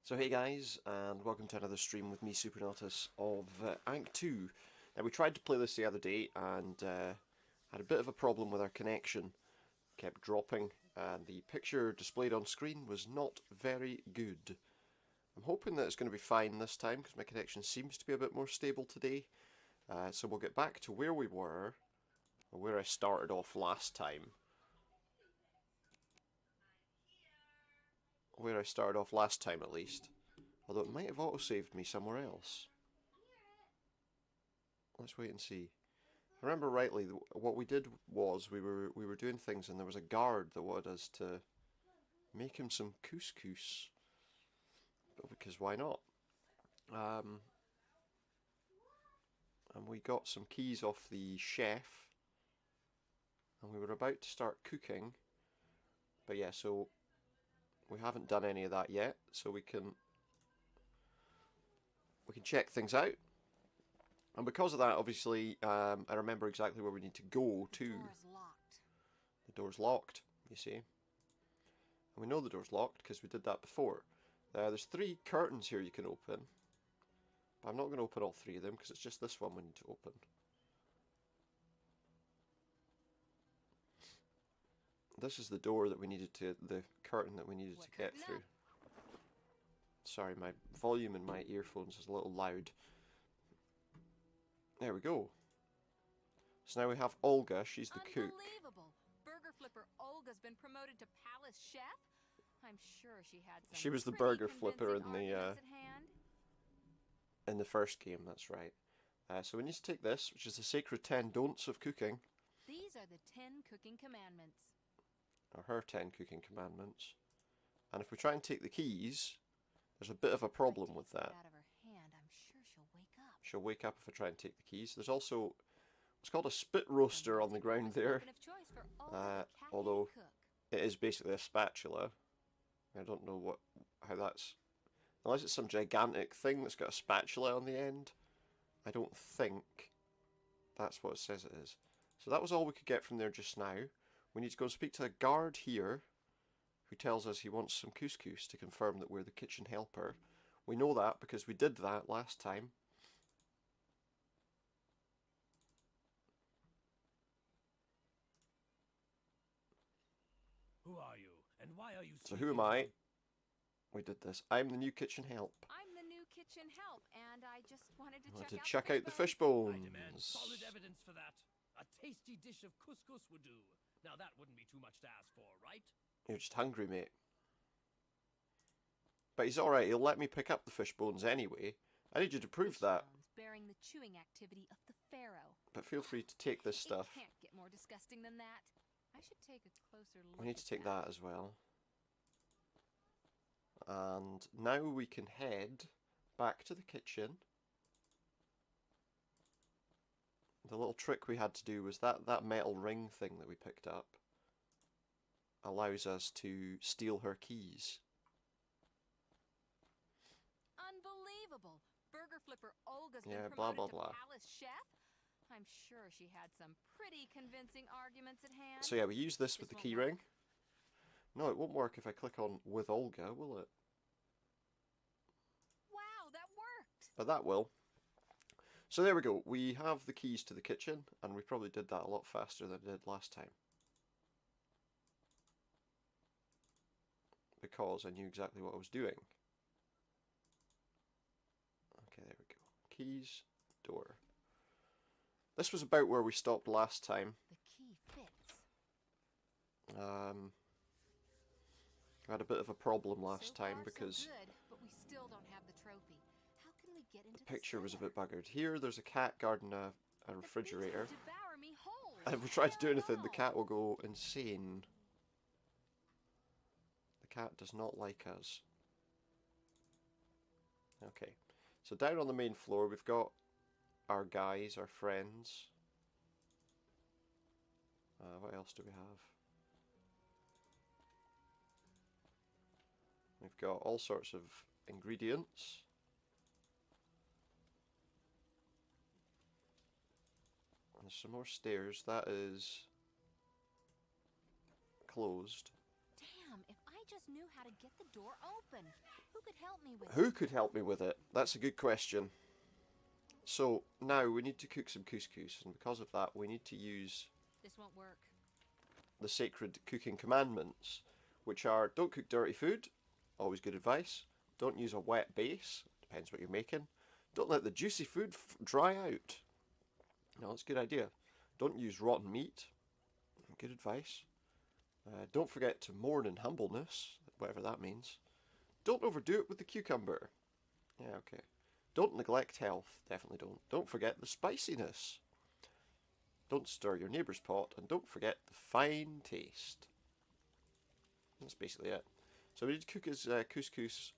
So hey guys, and welcome to another stream with me, Supernatus, of Ankh 2. Now we tried to play this the other day and had a bit of a problem with our connection. Kept dropping and the picture displayed on screen was not very good. I'm hoping that it's going to be fine this time because my connection seems to be a bit more stable today. So we'll get back to where we were, or where I started off last time. Where I started off last time at least. Although it might have auto-saved me somewhere else. Let's wait and see. If I remember rightly, what we did was we were doing things and there was a guard that wanted us to make him some couscous. Because why not? And we got some keys off the chef. And we were about to start cooking. But yeah, so we haven't done any of that yet. So we can check things out. And because of that, obviously, I remember exactly where we need to go to. The door's locked, you see. And we know the door's locked because we did that before. There's 3 curtains here you can open. But I'm not going to open all 3 of them because it's just this one we need to open. This is the door that we needed to, the curtain that we needed to get through. Sorry, my volume in my earphones is a little loud. There we go. So now we have Olga, she's the cook. Unbelievable! Burger flipper Olga's been promoted to palace chef? I'm sure she had some She was the pretty burger flipper in the first game, that's right. So we need to take this, which is the sacred 10 don'ts of cooking. These are the 10 cooking commandments. Or her 10 cooking commandments. And if we try and take the keys, there's a bit of a problem with that. Out of her hand, I'm sure she'll wake up. She'll wake up if I try and take the keys. There's also what's called a spit roaster on the ground there. Although it is basically a spatula. I don't know how that's... Unless it's some gigantic thing that's got a spatula on the end. I don't think that's what it says it is. So that was all we could get from there just now. We need to go and speak to the guard here, who tells us he wants some couscous to confirm that we're the kitchen helper. We know that because we did that last time. Who are you, and why are you So who am I? We did this. I'm the new kitchen help. I'm the new kitchen help, and I just wanted to check out the fish bones. I demand solid evidence for that. A tasty dish of couscous would do. Now that wouldn't be too much to ask for, right? You're just hungry, mate. But he's alright, he'll let me pick up the fish bones anyway. I need you to prove that. Bearing the chewing activity of the Pharaoh. But feel free to take this stuff. It can't get more disgusting than that. I should take a closer look. We need to take that as well. And now we can head back to the kitchen. The little trick we had to do was that metal ring thing that we picked up allows us to steal her keys. Unbelievable! Burger flipper Olga's been blah, promoted blah, blah. to palace chef? I'm sure she had some pretty convincing arguments at hand. So yeah, we use this with the key ring. No, it won't work if I click on with Olga, will it? Wow, that worked! But that will. So there we go. We have the keys to the kitchen, and we probably did that a lot faster than I did last time. Because I knew exactly what I was doing. Okay, there we go. Keys, door. This was about where we stopped last time. The key fits. I had a bit of a problem last time So because good, but we still don't have the trophy. How can we get into the picture was a bit buggered. Here, there's a cat guarding a refrigerator. Devour me whole. And if we try to do anything, the cat will go insane. The cat does not like us. Okay, so down on the main floor, we've got our guys, our friends. What else do we have? We've got all sorts of ingredients. And there's some more stairs. That is closed. Damn, if I just knew how to get the door open. Who could help me with Who could help me with it? That's a good question. So now we need to cook some couscous, and because of that we need to use This won't work. the sacred cooking commandments, which are: don't cook dirty food, always good advice. Don't use a wet base, depends what you're making. Don't let the juicy food dry out. No, that's a good idea. Don't use rotten meat, good advice. Don't forget to mourn in humbleness, whatever that means. Don't overdo it with the cucumber. Yeah, okay. Don't neglect health, definitely don't. Don't forget the spiciness. Don't stir your neighbour's pot, and don't forget the fine taste. That's basically it. So we need to cook his couscous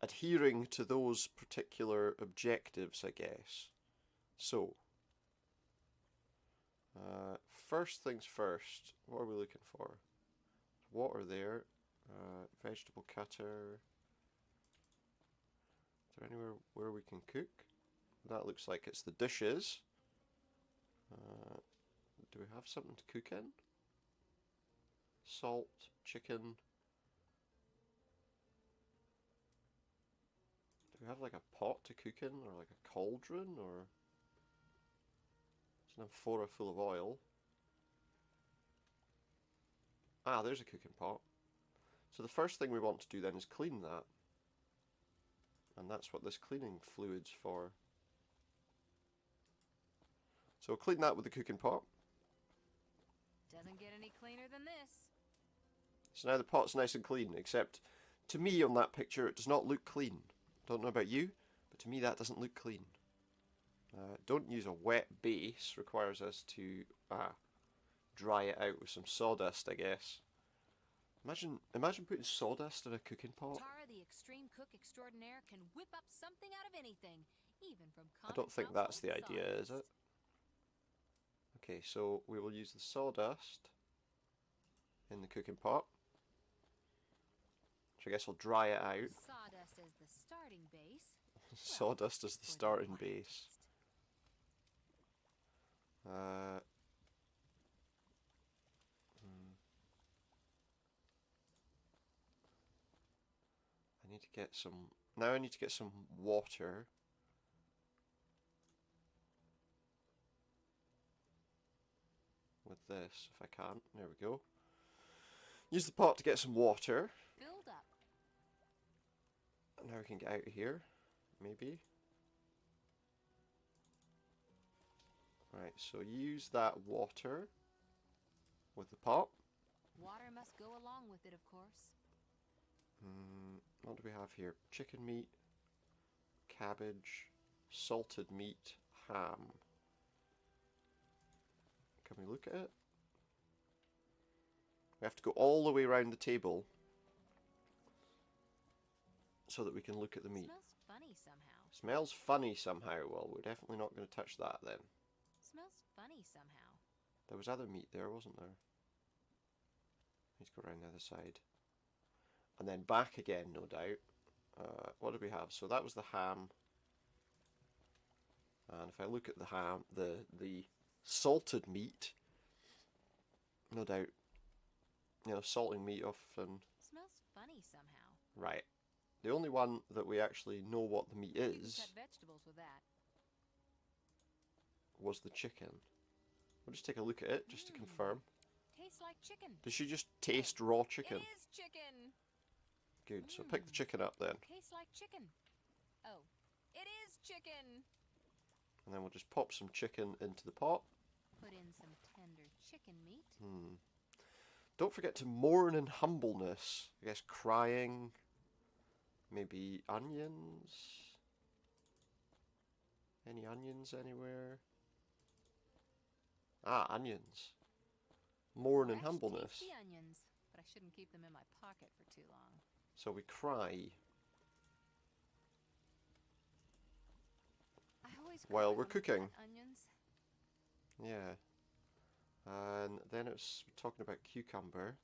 adhering to those particular objectives, I guess. So, first things first, what are we looking for? Water there, vegetable cutter. Is there anywhere where we can cook? That looks like it's the dishes. Do we have something to cook in? Salt, chicken. Do we have like a pot to cook in, or like a cauldron, or it's an amphora full of oil? Ah, there's a cooking pot. So the first thing we want to do then is clean that. And that's what this cleaning fluid's for. So we'll clean that with the cooking pot. Doesn't get any cleaner than this. So now the pot's nice and clean, except to me on that picture it does not look clean. Don't know about you, but to me that doesn't look clean. Don't use a wet base, requires us to dry it out with some sawdust, I guess. Imagine putting sawdust in a cooking pot. Thara, the extreme cook extraordinaire, can whip up something out of anything, even from I don't think that's the idea, is it? Okay, so we will use the sawdust in the cooking pot, which I guess will dry it out. Sawdust as the starting base. Sawdust as the starting base. I need to get some. Now I need to get some water. With this, if I can. There we go. Use the pot to get some water. Filled up. And now we can get out of here. Maybe. Right, so use that water with the pot. Water must go along with it, of course. What do we have here? Chicken meat, cabbage, salted meat, ham. Can we look at it? We have to go all the way around the table so that we can look at the meat. Smells funny somehow. Smells funny somehow. Well, we're definitely not going to touch that then. Smells funny somehow. There was other meat there, wasn't there? Let's go around the other side. And then back again, no doubt. What did we have? So that was the ham. And if I look at the ham, the salted meat, no doubt, you know, salting meat often. Smells funny somehow. Right. The only one that we actually know what the meat is Cut vegetables with that. was the chicken. We'll just take a look at it just to confirm. Tastes like chicken. Does she just taste raw chicken? It is chicken. Good. So pick the chicken up then. Tastes like chicken. Oh, it is chicken. And then we'll just pop some chicken into the pot. Put in some tender chicken meat. Don't forget to mourn in humbleness. I guess crying. Maybe onions. Any onions anywhere? Ah, onions. Mourn in Fresh, humbleness. tasty onions, but I shouldn't keep them in my pocket for too long. So we cry I always while cry we're when I cooking. cut onions. Yeah. And then it was talking about cucumber.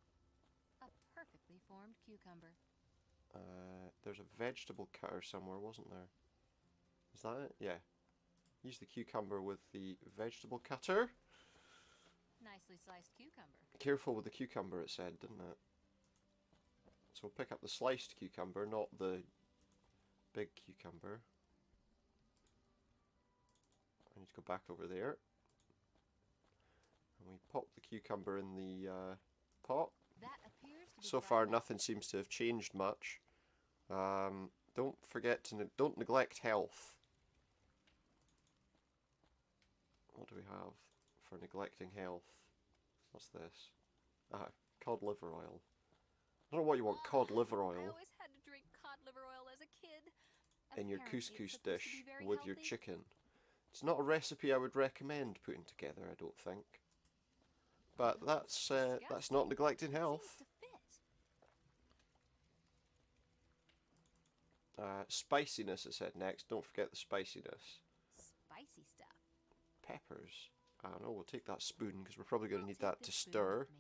A perfectly formed cucumber. There's a vegetable cutter somewhere, wasn't there? Is that it? Yeah. Use the cucumber with the vegetable cutter. Nicely sliced cucumber. Careful with the cucumber, it said, didn't it? So we'll pick up the sliced cucumber, not the big cucumber. I need to go back over there. And we pop the cucumber in the pot. That appears to be So the far, right nothing seems to have changed much. Don't forget to don't neglect health. What do we have for neglecting health? What's this? Ah, cod liver oil. I don't know what you want cod liver I oil always had to drink cod liver oil as a kid. in your Apparently it's couscous supposed to dish be very with your healthy. chicken. It's not a recipe I would recommend putting together, I don't think. But that's not neglecting health. Seems to fit. Spiciness, it said next. Don't forget the spiciness. Spicy stuff. Peppers. I don't know, we'll take that spoon because we're probably going to I'll need take that to this spoon stir. with me.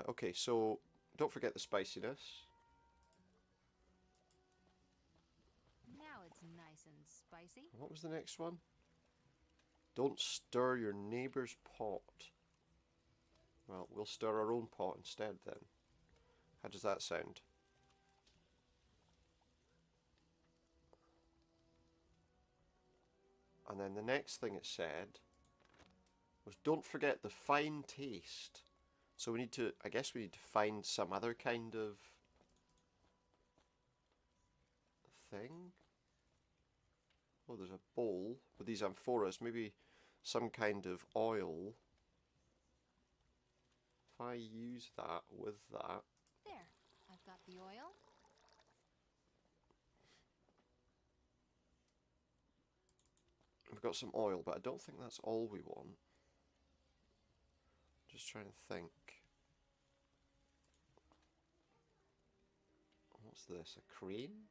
Okay, so don't forget the spiciness. Now it's nice and spicy. What was the next one? Don't stir your neighbour's pot. Well, we'll stir our own pot instead then. How does that sound? And then the next thing it said was don't forget the fine taste. So we need to, I guess we need to find some other kind of thing. Oh, there's a bowl with these amphoras, maybe some kind of oil. If I use that with that. There, I've got the oil. We've got some oil, but I don't think that's all we want. Just trying to think. What's this? A crane?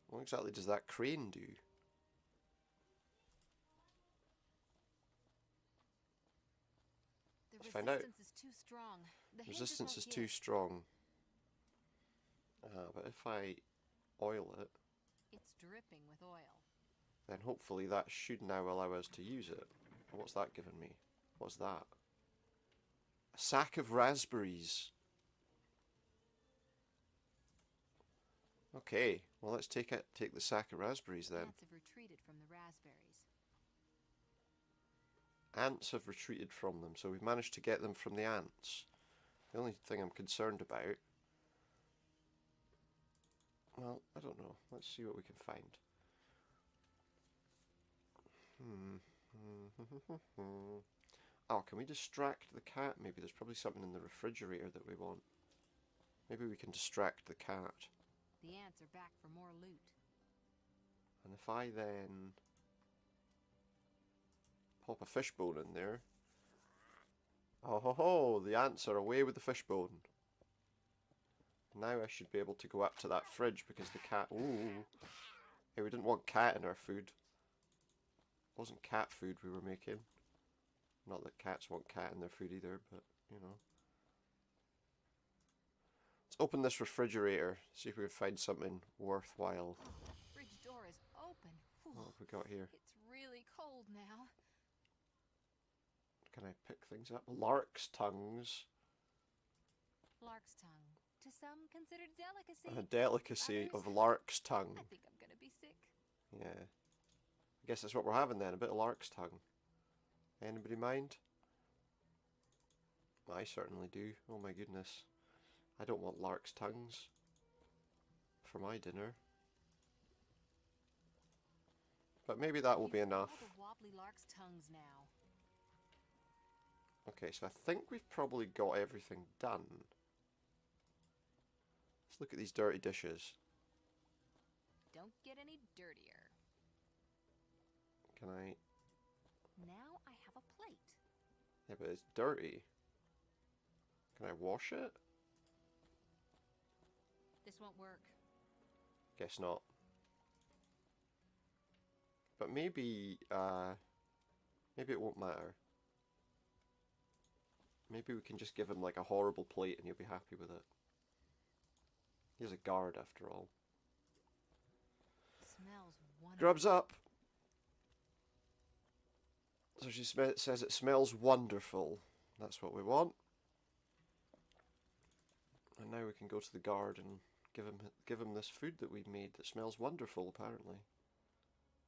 What exactly does that crane do? The Let's find out. resistance is too strong. The hinges Resistance won't is give. too strong. But if I oil it, It's dripping with oil. then hopefully that should now allow us to use it. What's that giving me? What's that? A sack of raspberries. Okay, well let's take the sack of raspberries then. Ants have retreated from the raspberries. Ants have retreated from them, so we've managed to get them from the ants. The only thing I'm concerned about... Well, I don't know. Let's see what we can find. Oh, can we distract the cat? Maybe there's probably something in the refrigerator that we want. Maybe we can distract the cat. The ants are back for more loot. And if I then pop a fishbone in there. Oh ho ho! The ants are away with the fishbone. Now I should be able to go up to that fridge because the cat... Ooh! Hey, we didn't want cat in our food. It wasn't cat food we were making. Not that cats want cat in their food either, but, you know. Let's open this refrigerator, see if we can find something worthwhile. Fridge door is open. Whew. What have we got here? It's really cold now. Can I pick things up? Lark's tongues. Lark's tongue. To some considered delicacy. A delicacy Others, of lark's tongue. I think I'm gonna be sick. Yeah. I guess that's what we're having then, a bit of lark's tongue. Anybody mind? I certainly do. Oh my goodness. I don't want lark's tongues for my dinner. But maybe that will be We've got enough. all the wobbly lark's tongues now. Okay, so I think we've probably got everything done. Let's look at these dirty dishes. Don't get any dirtier. Can I... Now I have a plate. Yeah, but it's dirty. Can I wash it? This won't work. Guess not. But maybe, maybe it won't matter. Maybe we can just give him like a horrible plate and he'll be happy with it. He's a guard after all. Smells wonderful. Grubs up! So she says it smells wonderful. That's what we want. And now we can go to the guard and give him this food that we've made that smells wonderful, apparently.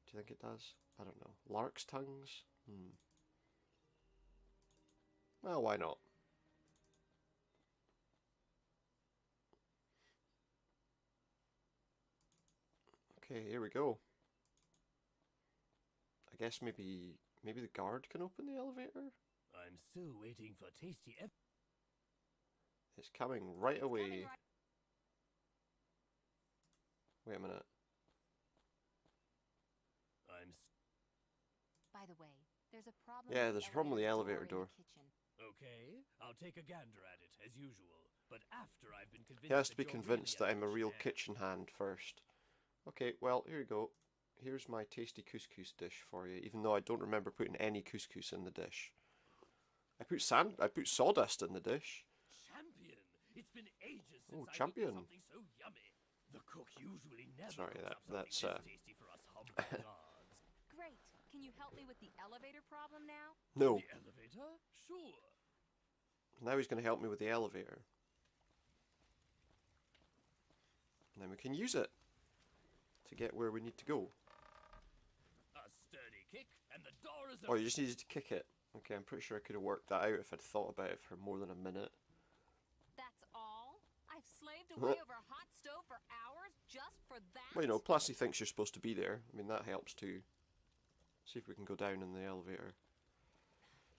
Do you think it does? I don't know. Lark's tongues? Well, why not? Okay, here we go. I guess maybe the guard can open the elevator? I'm still waiting for tasty It's coming right away. Wait a minute. By the way, there's a problem. Yeah, there's a problem with the elevator door. Okay, I'll take a gander at it, as usual. But after I've been convinced He has to be that you're convinced that really I'm a real chef. kitchen hand first. Okay, well, here you go. Here's my tasty couscous dish for you, even though I don't remember putting any couscous in the dish. I put sawdust in the dish. Champion! It's been ages since Oh, I've champion. eaten something so yummy. The cook usually never Sorry, cooks up that's something this tasty for us humble gods. Great. Can you help me with the elevator problem now? No. The elevator? Sure. Now he's going to help me with the elevator. And then we can use it to get where we need to go. A sturdy kick, and the door is Oh, you just needed to kick it. Okay, I'm pretty sure I could have worked that out if I'd thought about it for more than a minute. That's all? I've slaved away over a hot stove for hours just for that? Well, you know, plus he thinks you're supposed to be there. I mean, that helps too. See if we can go down in the elevator.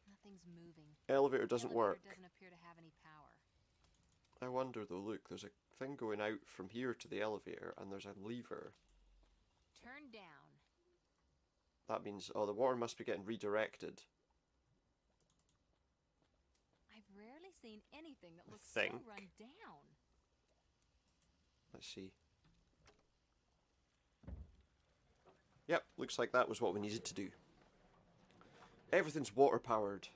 Nothing's moving. Elevator doesn't work. Doesn't appear to have any power. I wonder though, look, there's a thing going out from here to the elevator and there's a lever. Turn down. That means, oh, the water must be getting redirected. I've rarely seen anything that looks think. so run down. Let's see. Yep, looks like that was what we needed to do. Everything's water powered.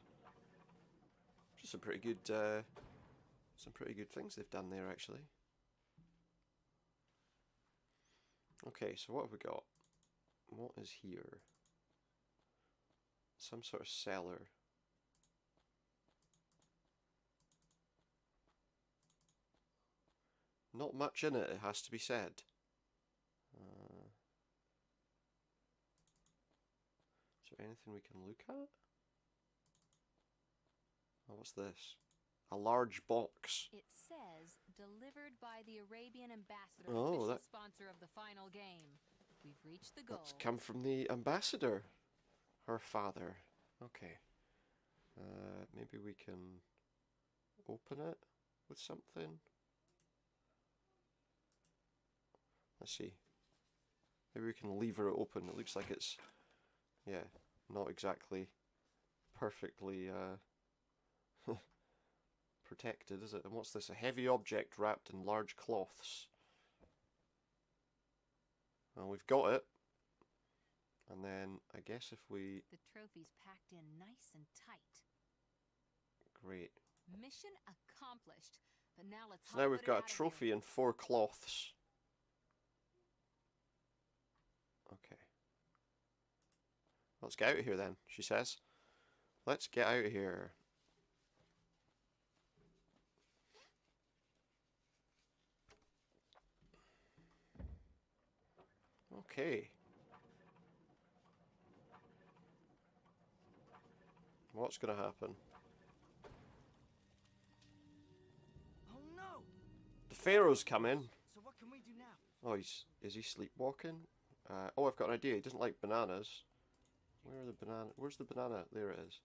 Just some pretty good things they've done there, actually. Okay, so what have we got? What is here? Some sort of cellar. Not much in it, it has to be said. Is there anything we can look at? Oh, what's this? A large box. It says, delivered by the Arabian ambassador, Oh, official that- sponsor of the final game. We've reached the goal. That's come from the ambassador. Her father. Okay. Maybe we can open it with something. Let's see. Maybe we can lever it open. It looks like it's, yeah, not exactly perfectly protected, is it? And what's this? A heavy object wrapped in large cloths. Well, we've got it. And then I guess if we... The trophy's packed in nice and tight. Great. Mission accomplished. But now let's So now we've hot-foot it got out a of here. trophy and 4 cloths. Okay. Let's get out of here then, she says. Let's get out of here. Okay. What's going to happen? Oh no! The Pharaoh's coming. So what can we do now? Oh, is he sleepwalking? Oh, I've got an idea. He doesn't like bananas. Where are the banana? Where's the banana? There it is.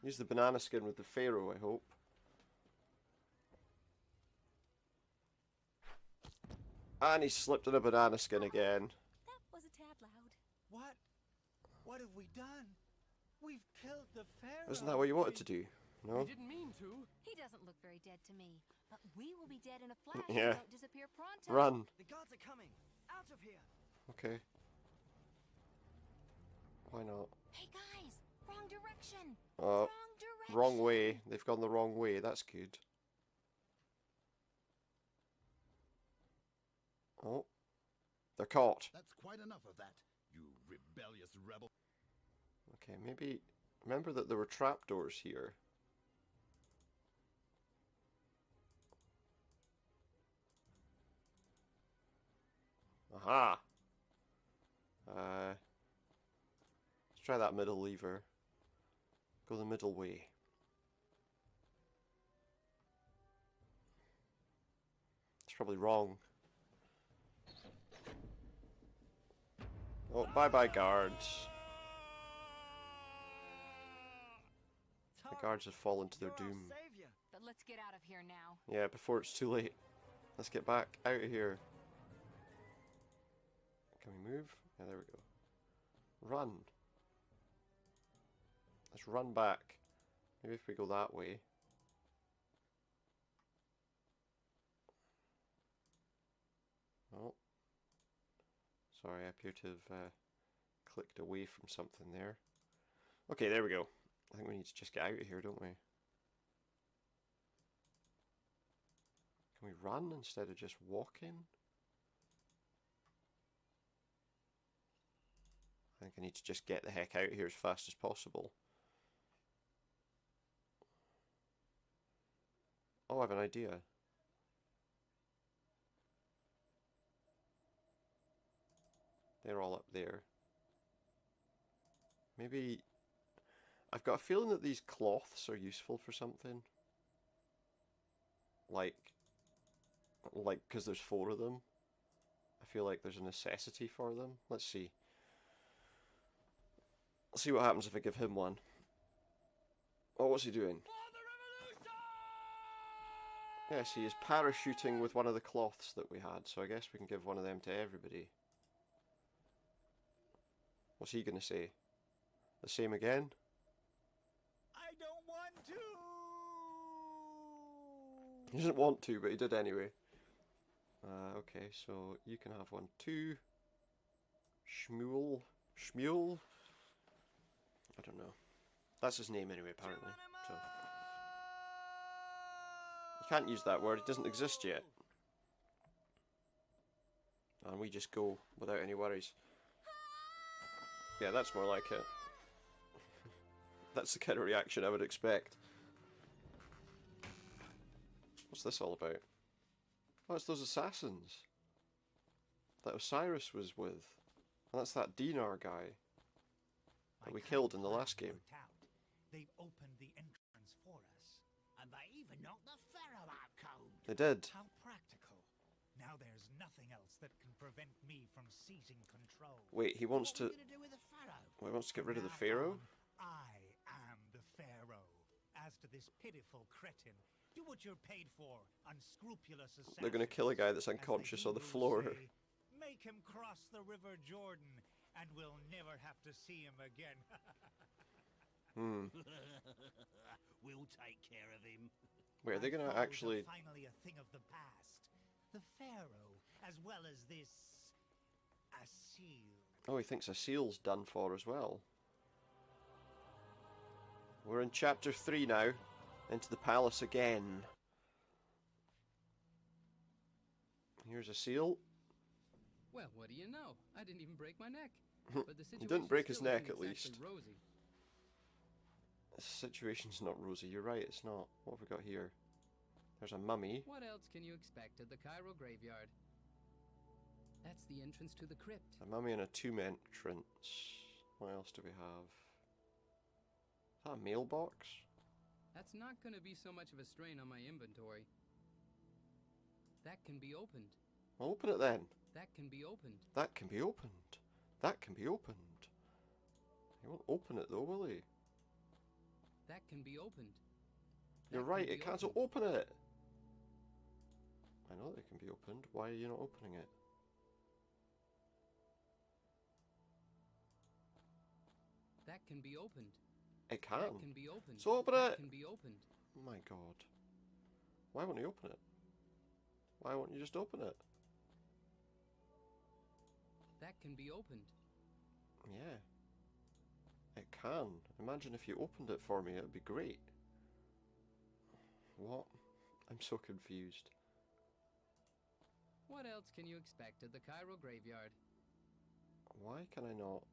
Use the banana skin with the Pharaoh, I hope. And he slipped in a banana skin again. That was a tad loud. What? What have we done? We've killed the Pharaoh. Isn't that what you wanted to do? No? I didn't mean to. He doesn't look very dead to me. But we will be dead in a flash Yeah. if we don't disappear pronto. Run. The gods are coming. Out of here. Okay. Why not? Hey guys, wrong direction. Oh, Wrong direction. wrong way. They've gone the wrong way. That's good. Oh. They're caught. That's quite enough of that, you rebellious rebel. Okay, maybe... Remember that there were trapdoors here. Aha! Let's try that middle lever. Go the middle way. It's probably wrong. Oh, bye-bye guards. The guards have fallen to their doom. But let's get out of here now. Yeah, before it's too late. Let's get back out of here. Can we move? Yeah, there we go. Run. Let's run back. Maybe if we go that way. Oh. Sorry, I appear to have clicked away from something there. Okay, there we go. I think we need to just get out of here, don't we? Can we run instead of just walking? I think I need to just get the heck out of here as fast as possible. Oh, I have an idea. They're all up there. Maybe... I've got a feeling that these cloths are useful for something. Like, because there's 4 of them. I feel like there's a necessity for them. Let's see. Let's see what happens if I give him one. Oh, what's he doing? Yes, he is parachuting with one of the cloths that we had, so I guess we can give one of them to everybody. What's he going to say? The same again? I don't want to. He doesn't want to, but he did anyway. Okay, so you can have one too. Shmuel? Shmuel? I don't know. That's his name anyway, apparently. So you can't use that word, it doesn't exist yet. And we just go without any worries. Yeah, that's more like it. That's the kind of reaction I would expect. What's this all about? Oh, it's those assassins that Osiris was with. And that's that Dinar guy that we killed in the last game. They've opened the entrance for us. And they even knocked the Pharaoh out cold. They did. How practical. Now there's nothing else that can prevent me from seizing control. Wait, he wants What to... are you gonna do with the Pharaoh? Well, he wants to get rid of the Now Pharaoh? on, I am the Pharaoh. As to this pitiful cretin, do what you're paid for, unscrupulous assassins. They're going to kill a guy that's As unconscious on the Hebrews floor. say, make him cross the river Jordan, and we'll never have to see him again. We'll take care of him. Wait, are they My going to foes are actually... finally a thing of the past. The Pharaoh, as well as this Assil. Oh, he thinks Assil's done for as well. We're in chapter 3 now. Into the palace again. Here's Assil. Well, what do you know? I didn't even break my neck. But the He didn't break his situation neck, still at isn't exactly least. Rosy. The situation's not rosy. You're right, it's not. What have we got here? There's a mummy. What else can you expect at the Cairo graveyard? That's the entrance to the crypt. A mummy and a tomb entrance. What else do we have? Is that a mailbox? That's not going to be so much of a strain on my inventory. That can be opened. Well, open it then. That can be opened. That can be opened. That can be opened. He won't open it though, will he? That can be opened. You're That right, can it be can't opened. open it. I know that it can be opened. Why are you not opening it? That can be opened. It can. That can be opened. So open That it. can be opened. Oh my god. Why won't you open it? Why won't you just open it? That can be opened. Yeah. It can. Imagine if you opened it for me, it would be great. What? I'm so confused. What else can you expect at the Cairo graveyard? Why can I not?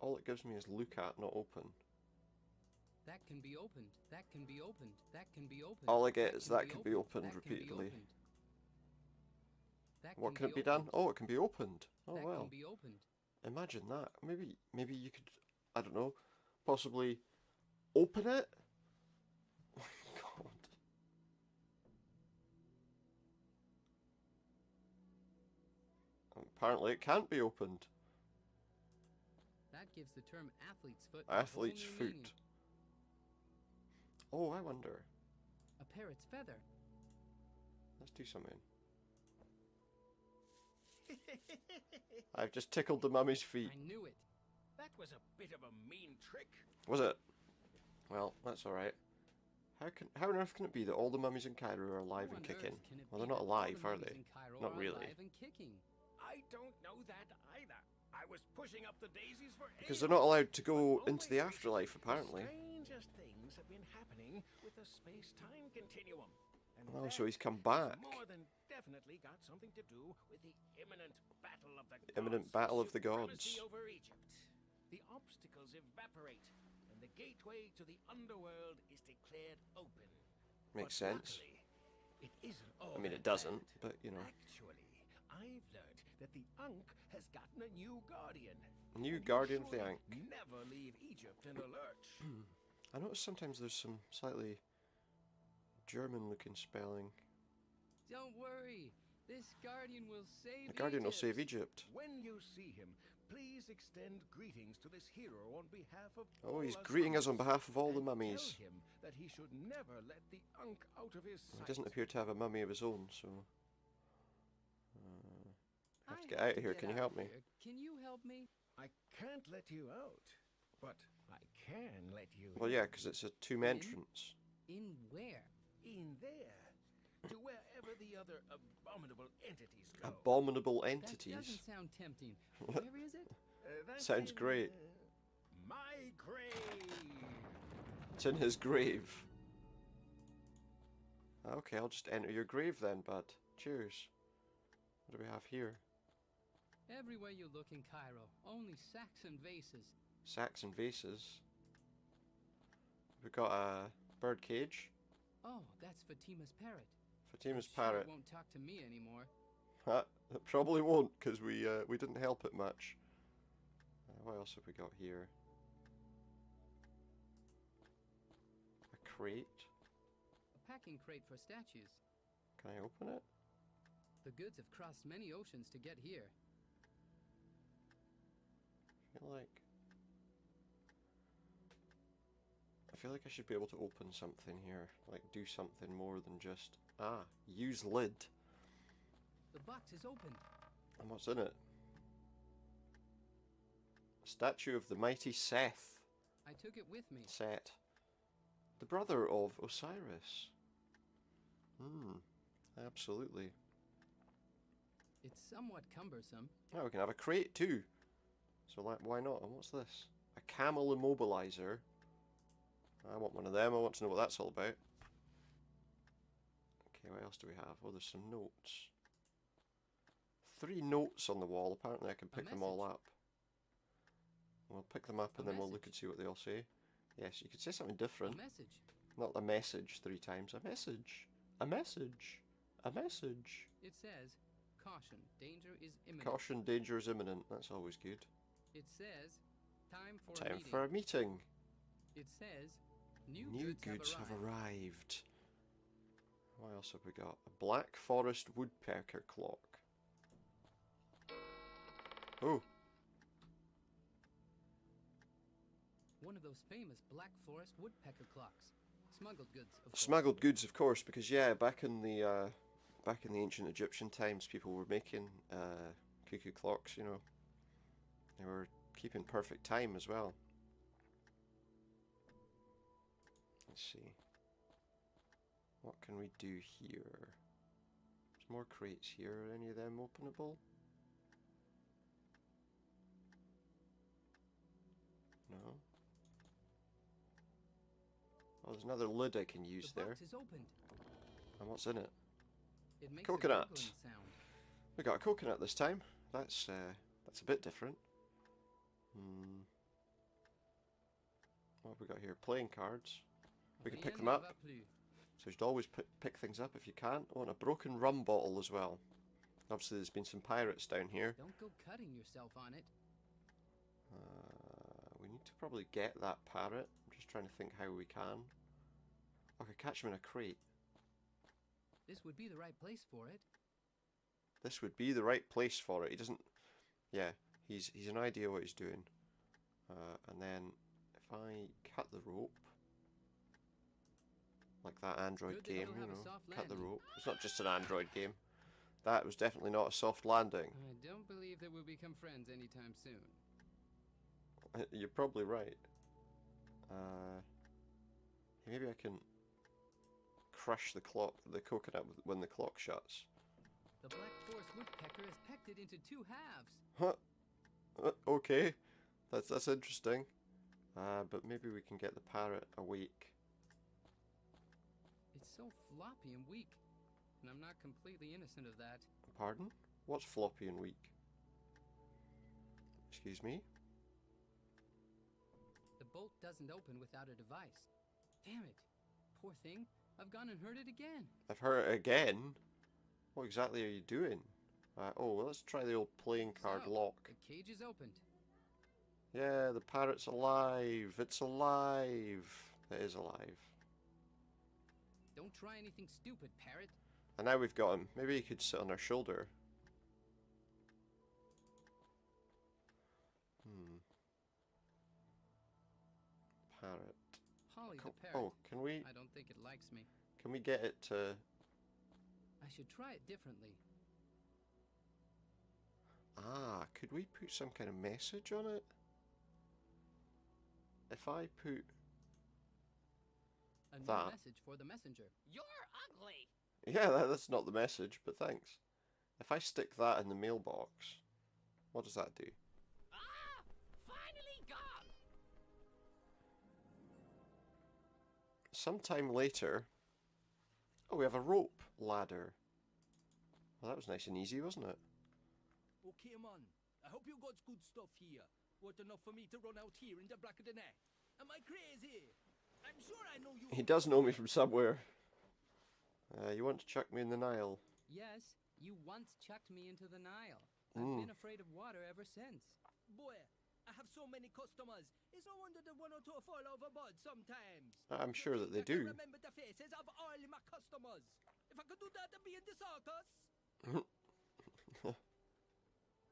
all it gives me is look at, not open. That can be opened. That can be opened. That can be opened. All I get is that can be opened That can be repeatedly. opened. That What can it be opened. done? Oh, it can be opened. Oh That well. can be opened. Imagine that. Maybe you could, I don't know, possibly open it? Oh my god. Apparently it can't be opened. That gives the term athlete's foot a whole Athlete's new foot. meaning. Oh, I wonder. A parrot's feather. Let's do something. I've just tickled the mummy's feet. I knew it. That was a bit of a mean trick. Was it? Well, that's alright. How on earth can it be that all the mummies in Cairo are alive How and on kicking? earth can it Well, be they're not that all alive, the are mummies they? in Cairo Not are really. alive and kicking? I don't know that either. I was pushing up the daisies for Because ages. they're not allowed to go But into the only afterlife, recently, apparently. Strangest things have been happening with the space-time continuum. And Oh, that so he's come has back. more than definitely got something to do with the imminent battle of the gods. Imminent battle of the supremacy gods. over Egypt. The obstacles evaporate, and the gateway to the underworld is declared open. Makes But sense. luckily, it isn't all I mean, that it doesn't, bad. but you know. Actually, I've learned that the Ankh has gotten a new guardian. New and he'll guardian of the surely Ankh. Never leave Egypt in a lurch. I notice sometimes there's some slightly German-looking spelling. Don't worry. This guardian will save The guardian will Egypt. save Egypt. When you see him, please extend greetings to this hero on behalf of Oh, all he's us greeting us on mummies, behalf of all the and mummies. Tell him that he should never let the Ankh out of his He sight. doesn't appear to have a mummy of his own, so... I have to get out of here. Can you help me? here. Can you help me? I can't let you out, but I can let you Well, in. yeah, because it's a tomb In? entrance. In where? In there, to wherever the other abominable entities go. Abominable That entities. doesn't sound tempting. Where is it? That's Sounds in, great. My grave. It's in his grave. Okay, I'll just enter your grave then, bud. Cheers. What do we have here? Everywhere you look in Cairo, only sacks and vases. Sacks and vases. We've got a bird cage. Oh, that's Fatima's parrot. Fatima's I'm sure parrot. it won't talk to me anymore. It probably won't, because we didn't help it much. What else have we got here? A crate. A packing crate for statues. Can I open it? The goods have crossed many oceans to get here. I feel like I should be able to open something here. Like, do something more than just... Ah, use lid. The box is open. And what's in it? A statue of the mighty Seth. I took it with me. Set. The brother of Osiris. Absolutely. It's somewhat cumbersome. Oh, we can have a crate too. So like, why not? And what's this? A camel immobilizer. I want one of them. I want to know what that's all about. Okay, what else do we have? Oh, there's some notes. 3 notes on the wall. Apparently I can pick them all message. up. We'll pick them up and then we'll look and see what they all say. Yes, you could say something A different. message. Not a message 3 times. A message. A message. A message. It says, caution, danger is imminent. Caution, danger is imminent. That's always good. It says, time for a Time meeting. for a meeting. It says, new New goods, goods have have arrived. arrived. What else have we got? A Black Forest woodpecker clock. Oh, One of those famous Black Forest woodpecker clocks. Smuggled goods, of course. smuggled goods, of course, because yeah, back in the ancient Egyptian times, people were making cuckoo clocks. You know, they were keeping perfect time as well. Let's see. What can we do here? There's more crates here. Are any of them openable? No. Oh, there's another lid I can use The there. box is opened. And what's in it? It makes Coconut. a gurgling sound. We got a coconut this time. That's a bit different. What have we got here? Playing cards. We can pick Rien them ne up. va plus. So you should always pick things up if you can. Oh, and a broken rum bottle as well. Obviously there's been some pirates down here. Don't go cutting yourself on it. We need to probably get that parrot. I'm just trying to think how we can. I could catch him in a crate. This would be the right place for it. This would be the right place for it. He doesn't... Yeah, he's an idea what he's doing. And then if I cut the rope... Like that Android Good that game, you'll you have a know. soft Cut the landing. rope. It's not just an Android game. That was definitely not a soft landing. I don't believe that we'll become friends anytime soon. You're probably right. Maybe I can crush the coconut when the clock shuts. The Black Forest woodpecker has pecked it into 2 halves. Huh. Okay, that's interesting. But maybe we can get the parrot awake. It's so floppy and weak, and I'm not completely innocent of that. Pardon? What's floppy and weak? Excuse me? The bolt doesn't open without a device. Damn it. Poor thing. I've gone and hurt it again. I've heard it again? What exactly are you doing? Oh, well, let's try the old playing card So, lock. The cage is opened. Yeah, the parrot's alive. It's alive. It is alive. Don't try anything stupid, parrot. And now we've got him. Maybe he could sit on our shoulder. Parrot. Polly the parrot. Oh, can we I don't think it likes me. get it to... I should try it differently. Ah, could we put some kind of message on it? If I put... A new That. message for the messenger. You're ugly. Yeah, that's not the message, but thanks. If I stick that in the mailbox, what does that do? Ah! Finally gone! Sometime later... Oh, we have a rope ladder. Well, that was nice and easy, wasn't it? Okay, man. I hope you got good stuff here. What enough for me to run out here in the black of the night? Am I crazy? I'm sure I know you. He does know me from somewhere. You want to chuck me in the Nile? Yes, you once chucked me into the Nile. I've been afraid of water ever since. Boy, I have so many customers. It's no wonder that 1 or 2 fall overboard sometimes. I'm sure that they I can do. remember the faces of all my customers. If I could do that and be in the circus.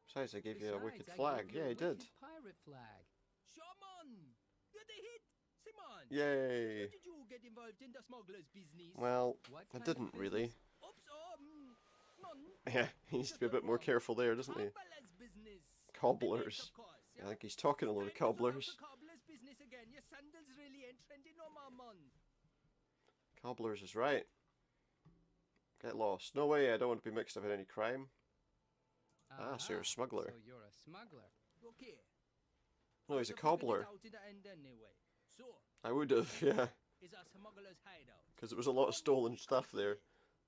Besides, I gave you a wicked Besides, I flag. gave you Yeah, a I did. wicked pirate flag. Sure, man. You're the hit. Simon. Yay! How did you get involved in the smuggler's business? Well, What I kind of didn't really. Oops, none. Yeah, he needs to be a bit more careful there, doesn't he? Cobbler's business. Cobblers. Of course, I yeah? think he's talking a lot of Time to sort out cobblers. the cobbler's business again. Your sandals really ain't trendy no more, man. Cobblers is right. Get lost. No way, I don't want to be mixed up in any crime. So you're a smuggler. So you're a smuggler. Okay. No, he's a I'd have cobbler. figured it out in the end anyway. So, I would have, yeah. is a smuggler's hideout. Because there was a lot of stolen stuff there.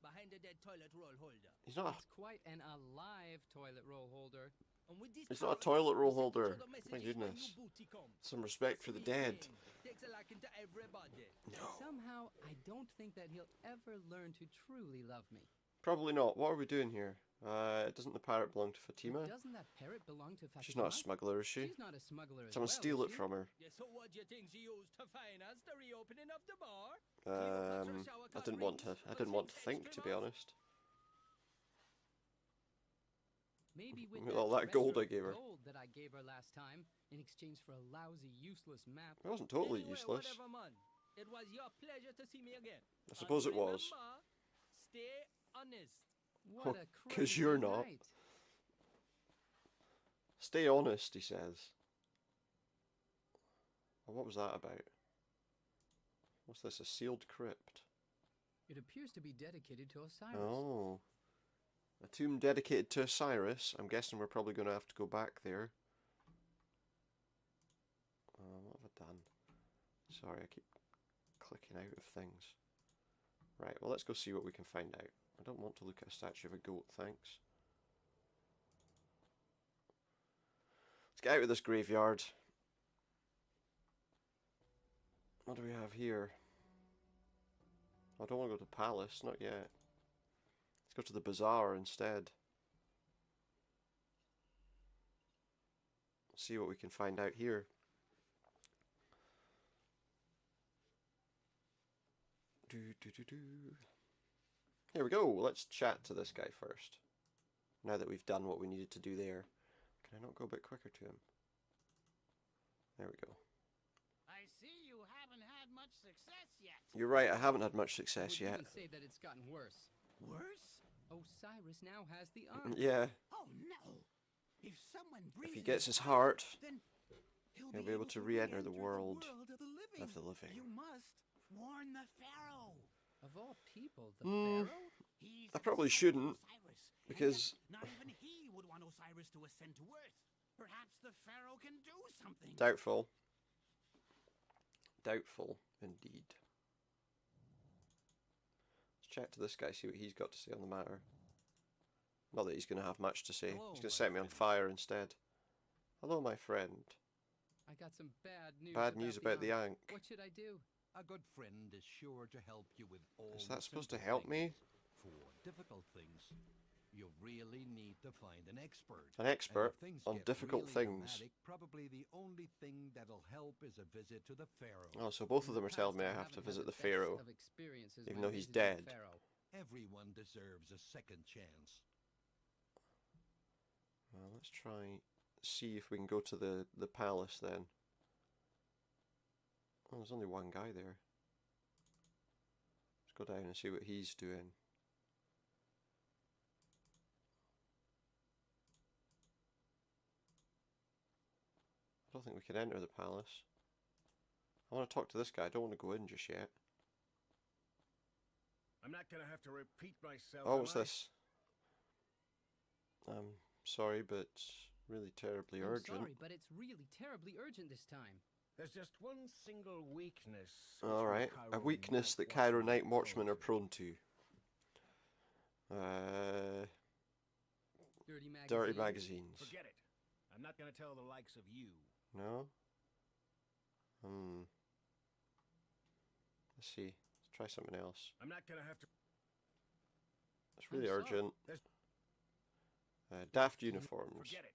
Behind the dead toilet roll holder. He's not It's quite an alive toilet roll holder. And with this It's not a power, toilet roll we send each holder. other My messages when goodness. new booty comes. Some respect for the dead. Takes a liking to everybody. Somehow, I don't think that he'll ever learn to truly love me. Probably not. What are we doing here? Doesn't the parrot belong to Fatima? Doesn't that parrot belong to Fatima? She's not a smuggler, is she? She's not a smuggler as Someone well, steal is it she? from her. Yeah, so what do you think she used to finance the reopening of the bar? I didn't want to think, to be honest. Maybe with With all that gold I treasure gave her. Gold that I gave her last time in exchange for a lousy, useless map. It wasn't totally Anyway, useless. Whatever, man. It was your pleasure to see me again. I suppose it And was. remember, stay honest. What a 'cause crazy you're not. night. Stay honest, he says. Well, what was that about? What's this? A sealed crypt? It appears to be dedicated to Osiris. Oh. A tomb dedicated to Osiris. I'm guessing we're probably going to have to go back there. What have I done? Sorry, I keep clicking out of things. Right, well, let's go see what we can find out. I don't want to look at a statue of a goat, thanks. Let's get out of this graveyard. What do we have here? I don't want to go to Palace, not yet. Let's go to the Bazaar instead. See what we can find out here. Here we go. Let's chat to this guy first. Now that we've done what we needed to do there. Can I not go a bit quicker to him? There we go. I see you haven't had much success yet. You're right, I haven't had much success yet. I would even say that it's gotten worse. Worse? Osiris now has the Ankh. Yeah. Oh no! If someone If he breathes gets his his heart, then he'll be able to re-enter the world of the living. of the living. You must warn the Pharaoh. Of all people, the Pharaoh? He's I probably the son of shouldn't, Osiris, and because- yet not even he would want Osiris to ascend to Earth. Perhaps the Pharaoh can do something. Doubtful. Doubtful, indeed. Let's chat to this guy, see what he's got to say on the matter. Not that he's going to have much to say. Hello, He's going to my set me on friend. fire instead. Hello, my friend. I got some bad news. Bad news about the Ankh. What should I do? A good friend is sure to help you with all Is the that supposed to simple help me? things. For difficult things, you really need to find an expert. An And expert if things on get difficult really things. dramatic, probably the only thing that'll help is a visit to the Pharaoh. Oh, so both of them are In the telling me I past, have to haven't had visit the best Pharaoh. of experiences even when though he's visiting dead. Pharaoh. Everyone deserves a second chance. Well, let's try see if we can go to the palace then. Oh, there's only one guy there. Let's go down and see what he's doing. I don't think we can enter the palace. I want to talk to this guy. I don't want to go in just yet. I'm not gonna have to repeat myself. Oh, am what's I? this? Sorry, but really terribly I'm urgent. sorry, but it's really terribly urgent this time. There's just one single weakness. which Alright, the a Cairo weakness Night that Cairo Watchmen Night Watchmen are prone to. Dirty magazines. Forget it. I'm not gonna tell the likes of you. No? Let's see. Let's try something else. I'm not gonna have to. It's really sorry. urgent. There's- Daft uniforms. Forget it.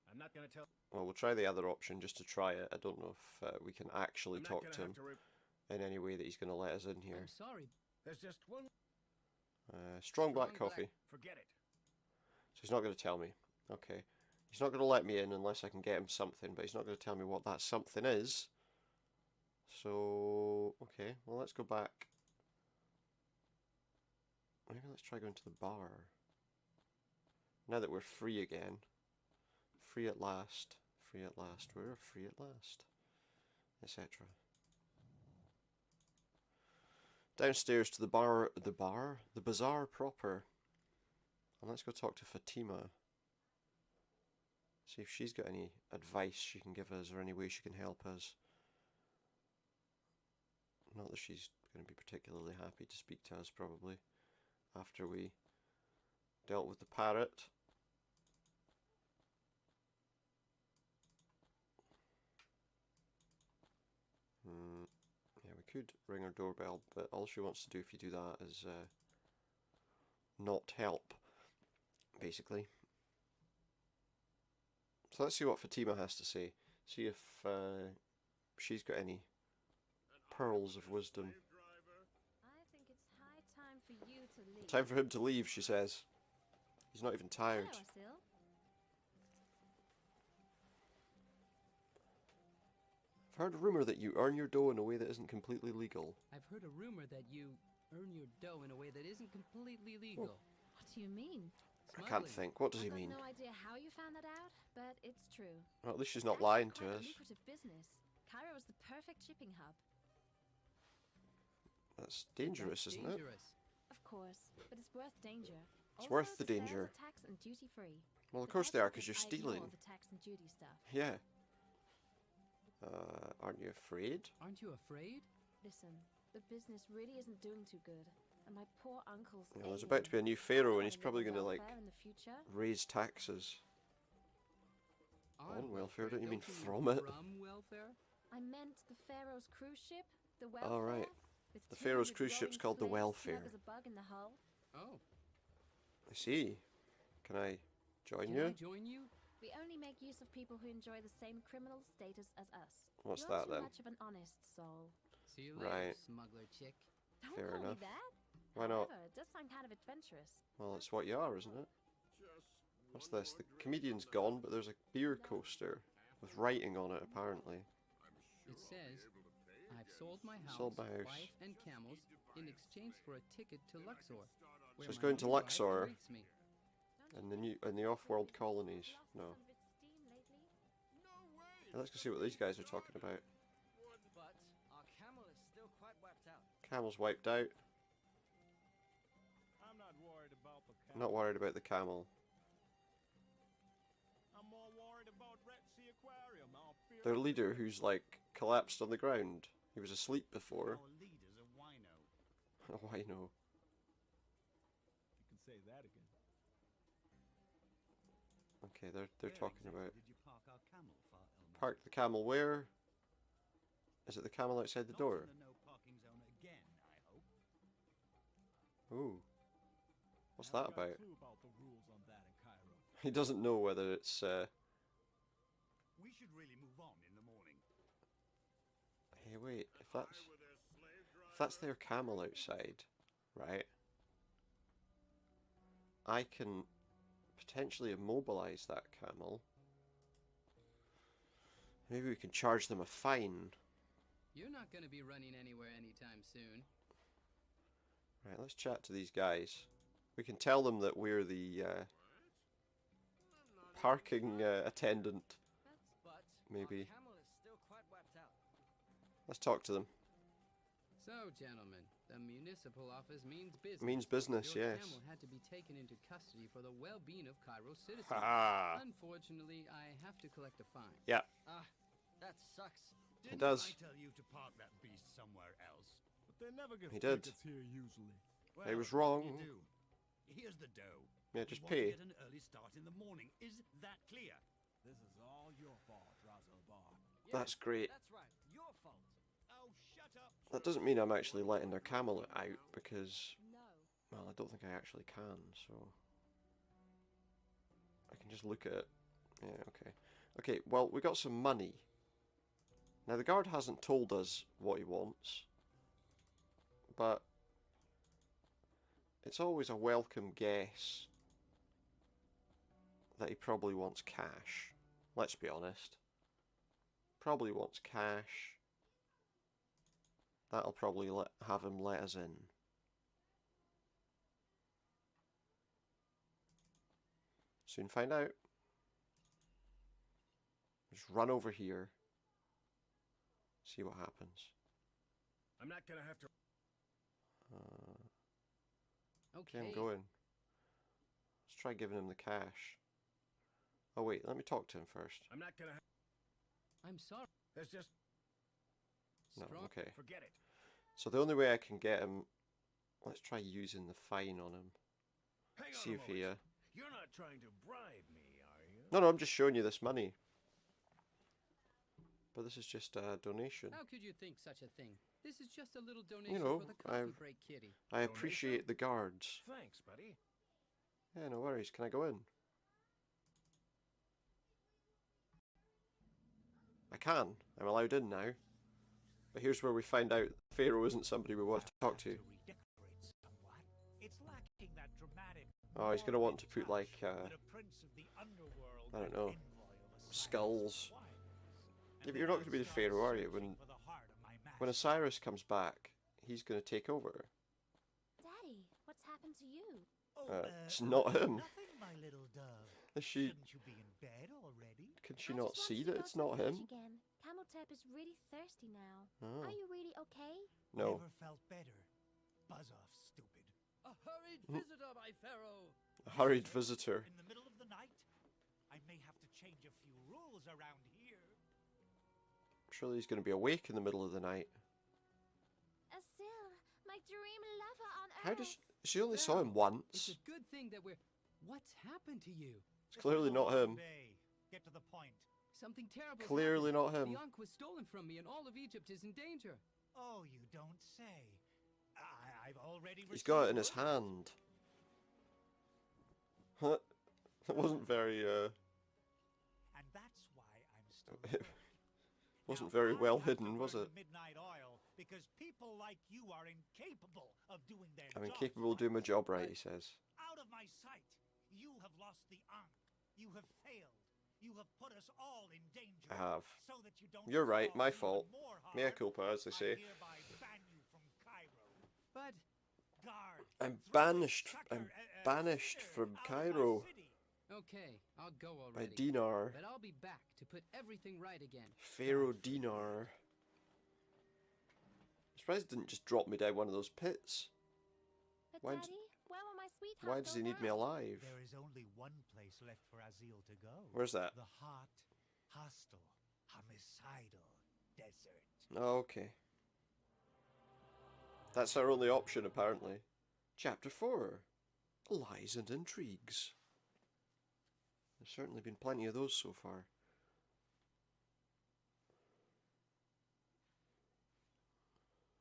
I'm not gonna tell. Well, we'll try the other option just to try it. I don't know if we can actually I'm not talk gonna to him have to. in any way that he's going to let us in here. I'm sorry. There's just one. Strong black Strong black- coffee. Forget it. So he's not going to tell me. Okay. He's not going to let me in unless I can get him something, but he's not going to tell me what that something is. So, okay. Well, let's go back. Maybe let's try going to the bar. Now that we're free again. Free at last. Free at last. We're free at last. Etc. Downstairs to the bar. The bazaar proper. And let's go talk to Fatima. See if she's got any advice she can give us or any way she can help us. Not that she's going to be particularly happy to speak to us, probably, after we dealt with the parrot. Yeah, we could ring her doorbell, but all she wants to do if you do that is not help, basically. So let's see what Fatima has to say. See if she's got any pearls of wisdom. I think it's high time for you to leave. Time for him to leave, she says. He's not even tired. Hello, Assil. I've heard a rumour that you earn your dough in a way that isn't completely legal. I've heard a rumor that you earn your dough in a way that isn't completely legal. What do you mean? I can't Smuggling. think. What does he I've mean? got no idea how you found that out, but it's true. Well, at least she's not It's lying actually to quite us. a lucrative business. Cairo is the perfect shipping hub. That's dangerous, That's isn't it? dangerous. Of course, but it's worth danger. It's worth the sales danger. are tax and duty free. Well, of But course that's they are, because you're I ignore stealing. the tax and duty stuff. Yeah. Aren't you afraid? Aren't you afraid? Listen, the business really isn't doing too good, and my poor uncle's. Well, there's ailing. about to be a new I pharaoh, don't and he's wanna probably live going to, on like, welfare in the future. raise taxes. On welfare, don't you mean mean from it? From welfare? I meant the Pharaoh's cruise ship. The All right. welfare, with The Pharaoh's 200 cruise ship's rowing called the slaves Welfare. snug as a bug in the hull. Oh, I see. Can I join can you? I join you? We only make use of people who enjoy the same criminal status as us. What's You're that too then? much of an honest soul. See you later, Right. smuggler chick. Don't Fair call enough. me that. Why not? However, it does sound kind of adventurous. Well, it's what you are, isn't it? What's this? The comedian's gone, but there's a beer coaster with writing on it, apparently. It says, I've sold my house, Sold my house. wife, and camels in exchange for a ticket to Luxor. Where it's my going to new life Luxor. awaits me. In the off-world colonies. No. Let's go see what these guys are talking about. But our camel is still quite wiped out. Camel's wiped out. I'm not worried about the I'm not worried about the camel. I'm more worried about Red Sea Aquarium. I'll fear Their leader, who's like collapsed on the ground. He was asleep before. Our leader's a wino. Oh, I know. You can say that again. Okay, they're Where talking exactly about did you park our camel, Elmo? park the camel where? Is it the camel outside the Not door? in the no parking zone again, I hope. Ooh. What's I that haven't got a about? clue about the rules on that in Cairo. He doesn't know whether it's We should really move on in the morning. Hey, wait, if that's their camel outside, right? I can potentially immobilize that camel. Maybe we can charge them a fine. You're not going to be running anywhere anytime soon. Right, let's chat to these guys. We can tell them that we're the parking attendant. But Maybe. our camel is still quite wiped out. Let's talk to them. So, gentlemen, the municipal office means business. Means business, Your yes. camel had to be taken into custody for the well-being of Cairo citizens. Ha! Unfortunately, I have to collect a fine. Yeah, Ah, that sucks. Didn't does. I tell you to park that beast somewhere else? But they never get He did. tickets here usually. I was Well, wrong. You do. Here's the dough. Yeah, We just want to pay. get an early start in the morning. Is that clear? This is all your fault, Razelbar. That's great. That's right. Your fault. Oh, shut up. That doesn't mean I'm actually letting their camel out because, No. well, I don't think I actually can, so I can just look at it. Yeah, okay. Okay, well, we got some money. Now, the guard hasn't told us what he wants, but it's always a welcome guess that he probably wants cash. Let's be honest. Probably wants cash. That'll probably have him let us in. Soon find out. Just run over here. See what happens. I'm not gonna have to. Okay, Okay. I'm going. Let's try giving him the cash. Oh wait, let me talk to him first. I'm not gonna. I'm sorry. There's just No, Strong. okay. forget it. So the only way I can get him... Let's try using the fine on him. Hang on See a if he... moment. You're not trying to bribe me, are you? No, I'm just showing you this money. But this is just a donation. How could you think such a thing? This is just a little donation know, for the coffee I've- break kitty. I appreciate the guards. Thanks, buddy. Yeah, no worries. Can I go in? I can. I'm allowed in now. But here's where we find out Pharaoh isn't somebody we want to talk to. Redecorate somewhat. It's lacking that dramatic. Oh, he's gonna want to put like that a prince of the underworld I don't and know, envoy of Osiris skulls. requires. Yeah, but you're not gonna be the Pharaoh, are you? When When Osiris comes back, he's gonna take over. Daddy, what's happened to you? It's not him. Nothing, my little dove. Is she? Shouldn't you be in bed already? Can she I not just see wanted to that go it's to the not fridge him? Again. Cameltep is really thirsty now. Oh. Are you really okay? No. Never felt better. Buzz off, stupid. A hurried visitor, my Pharaoh. A hurried visitor. In the middle of the night? I may have to change a few rules around here. Surely he's gonna be awake in the middle of the night. Assil, my dream lover on Earth. How does she only saw him Pharaoh, once? It's a good thing that we're... What's happened to you? It's clearly not him. Day. Get to the point. Something terrible. Clearly not him. The Ankh was stolen from me, and all of Egypt is in danger. Oh, you don't say. I've already He's got it in received his hand. Huh. It wasn't very, and that's why I'm still it wasn't very well hidden, was it? Midnight oil because people like you are incapable of doing their I'm jobs incapable of doing my right. job right, he says. Out of my sight. You have lost the Ankh. You have failed. You have put us all in danger. I have. So that you don't You're right, fall my even fault. more hard, Mea culpa, as they say. I hereby ban you from Cairo. But Guard, I'm throw banished. this I'm sucker, banished sinner from out of my Cairo city. okay, I'll go by already. Dinar. But I'll be back to put everything right again. Pharaoh Dinar. I'm surprised he didn't just drop me down one of those pits. But Why d- Daddy, where will my sweetheart Why does go he need me now? alive? There is only one place left for Assil to go. Where's that? The hot, hostile, homicidal desert. Oh, okay. That's our only option, apparently. Chapter 4. Lies and Intrigues. There's certainly been plenty of those so far.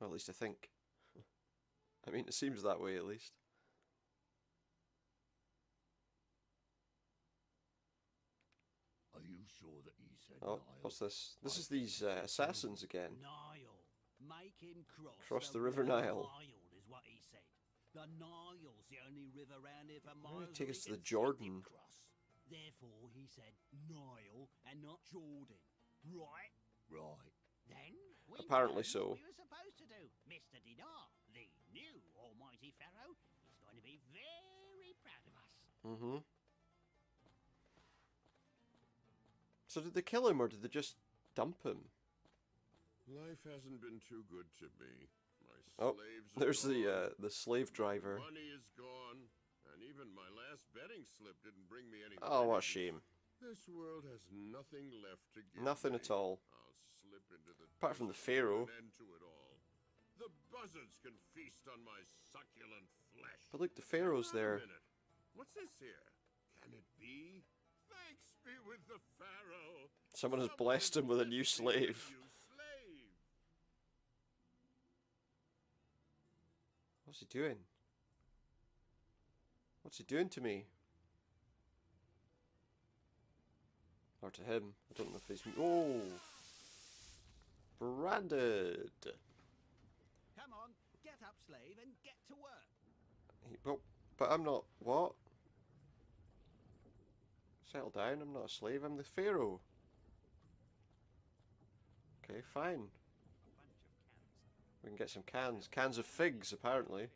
Well, at least I think. I mean, it seems that way, at least. Are you sure that he said Oh, Nile? what's this? This is these assassins again. Nile. Make him Cross the River Nile. is what he said. The Nile's the only river round here for Why don't miles. you take that us he to the can Jordan? sink it across. Therefore, he said Nile and not Jordan. Right? Right. Then we Apparently done so. what we were supposed to do. Mr. Dinar, the new almighty Pharaoh, is going to be very proud of us. Mm-hmm. So did they kill him or did they just dump him? Life hasn't been too good to me. My Oh, slaves are there's gone, the slave driver. money is gone, and even my last betting slip didn't bring me any. Oh, what a winnings. shame. This world has nothing left to give. Nothing me. at all. I'll slip into the Apart from the desert and Pharaoh. put an end to it all. The buzzards can feast on my succulent flesh. But look, the Pharaoh's Wait a there. minute. What's this here? Can it be? Thanks be with the Pharaoh. Someone has blessed him with a new slave. What's he doing? What's he doing to me? Or to him. I don't know if he's... Oh! Branded! Come on, get up, slave, and get to work. But I'm not... What? Settle down, I'm not a slave, I'm the Pharaoh. Okay, fine. We can get some cans. Cans of figs, apparently.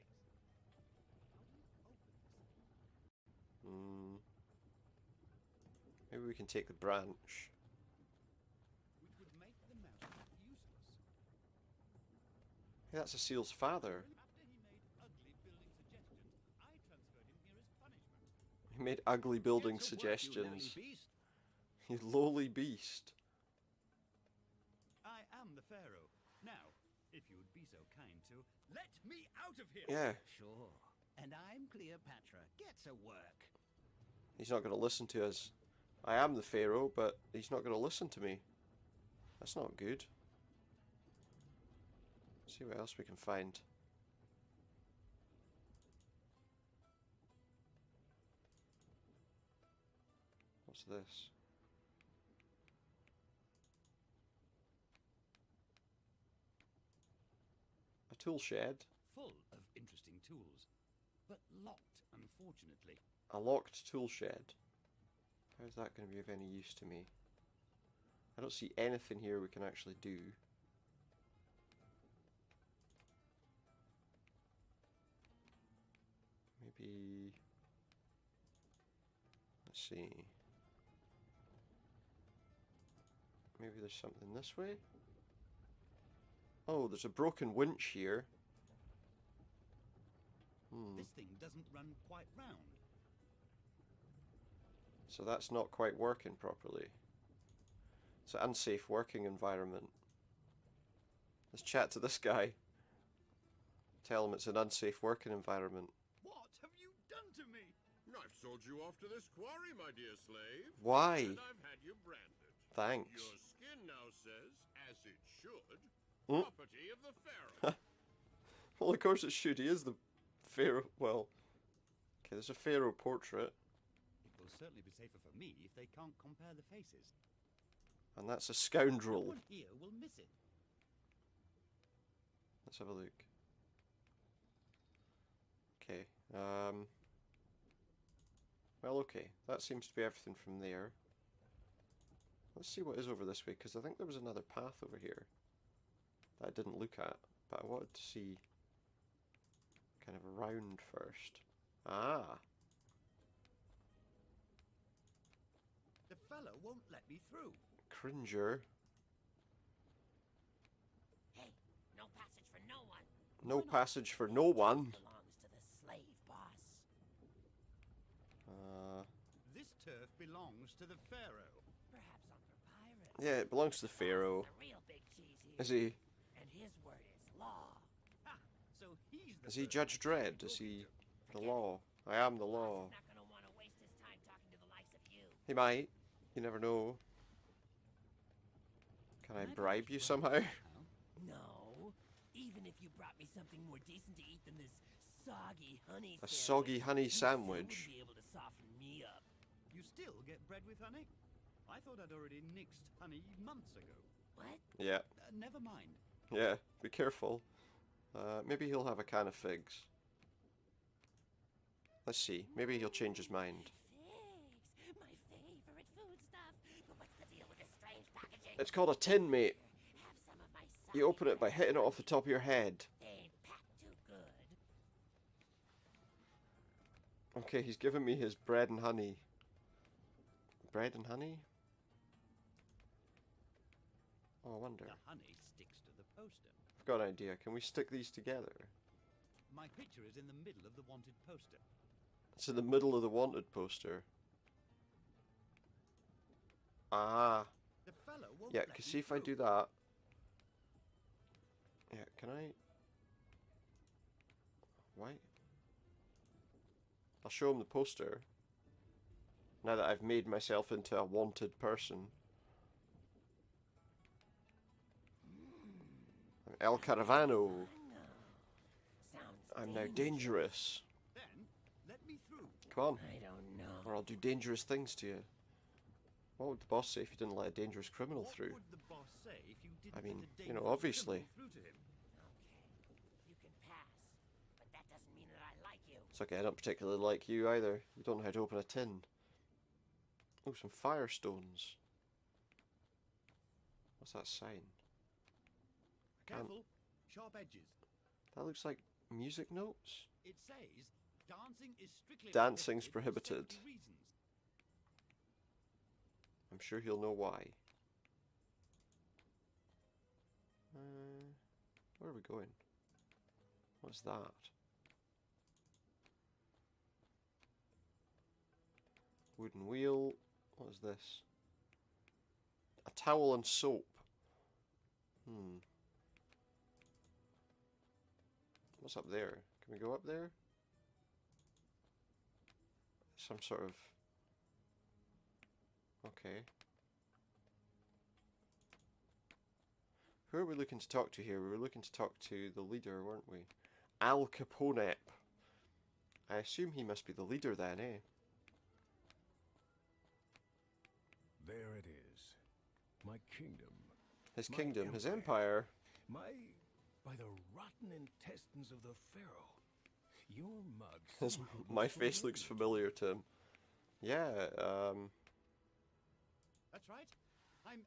Maybe we can take the branch. Which would make the mouse useless. Hey, that's Assil's father. After he made ugly building suggestions, I transferred him here as punishment. He made ugly building Get to work, you suggestions. lowly beast. You lowly beast. I am the Pharaoh. Now, if you would be so kind to let me out of here. Yeah, Sure. And I'm Cleopatra. Get to work. he's not going to listen to us. I am the Pharaoh, but he's not going to listen to me. That's not good. Let's see what else we can find. What's this? A tool shed. Full of interesting tools, but locked, unfortunately. A locked tool shed. How's that going to be of any use to me? I don't see anything here we can actually do. Maybe... Let's see. Maybe there's something this way? Oh, there's a broken winch here. This thing doesn't run quite round. So that's not quite working properly. It's an unsafe working environment. Let's chat to this guy. Tell him it's an unsafe working environment. What have you done to me? I've sold you off to this quarry, my dear slave. Why? And I've had you branded. Thanks. Your skin now says, as it should, Hmm? property of the Pharaoh. Well, of course it should. He is the Pharaoh. Well, okay, there's a Pharaoh portrait, It will certainly be safer for me if they can't compare the faces. and that's a No scoundrel. one here will miss it. Let's have a look. Okay. Well, okay. That seems to be everything from there. Let's see what is over this way, because I think there was another path over here that I didn't look at, but I wanted to see kind of around first. Ah, The fellow won't let me through. Cringer. Hey, no passage for no one. No passage for no one. Belongs to the slave boss. This turf belongs to the Pharaoh. Perhaps I'm for pirates. Yeah, it belongs to the Pharaoh. The real big cheese here. Is he? And his word is law. Ha! So he's the Is he person Judge I'm Dredd? talking Is he to. the law? I am the law. He's not gonna want to waste his time talking to the likes of you. He might. You never know. Can I Can I bribe perhaps you bribe somehow? you somehow? No. Even if you brought me something more decent to eat than this soggy honey A sandwich, soggy honey you still sandwich. wouldn't be able to soften me up. You still get bread with honey? I thought I'd already nixed honey months ago. What? Yeah, Never mind. yeah. Be careful. Maybe he'll have a can of figs. Let's see. Maybe he'll change his mind. Figs, my favorite food stuff. But what's the deal with this strange packaging? It's called a tin, mate. Have some of my You open it by hitting it off the top of your head. They ain't packed too good. Okay, he's giving me his bread and honey. Bread and honey? Oh, I wonder. The honey sticks to the poster. I've got an idea. Can we stick these together? My picture is in the middle of the wanted poster. It's in the middle of the wanted poster. Ah. The fellow won't Yeah, let because me see if I through. do that. Yeah, can I? Why? I'll show him the poster. Now that I've made myself into a wanted person. I'm El Caravano. Sounds I'm now dangerous. Then let me through. Come on, I don't know. or I'll do dangerous things to you. What would the boss say if you didn't let a dangerous criminal What through? would the boss say if you didn't I mean, let a you know, dangerous obviously. criminal through to him? Okay, you can pass, but that doesn't mean that I like you. It's okay, I don't particularly like you either. You don't know how to open a tin. Oh, some firestones. What's that sign? I can't. Careful, sharp edges. That looks like music notes. It says dancing is strictly Dancing's prohibited prohibited. for safety reasons. I'm sure he'll know why. Where are we going? What's that? Wooden wheel. What is this? A towel and soap. What's up there? Can we go up there? Some sort of... Okay. Who are we looking to talk to here? We were looking to talk to the leader, weren't we? Al Capone. I assume he must be the leader then, eh? There it is. My kingdom. His My kingdom, his empire. empire. By the rotten intestines of the Pharaoh. Your mug. His, my face looks familiar to him. Yeah, That's right. I'm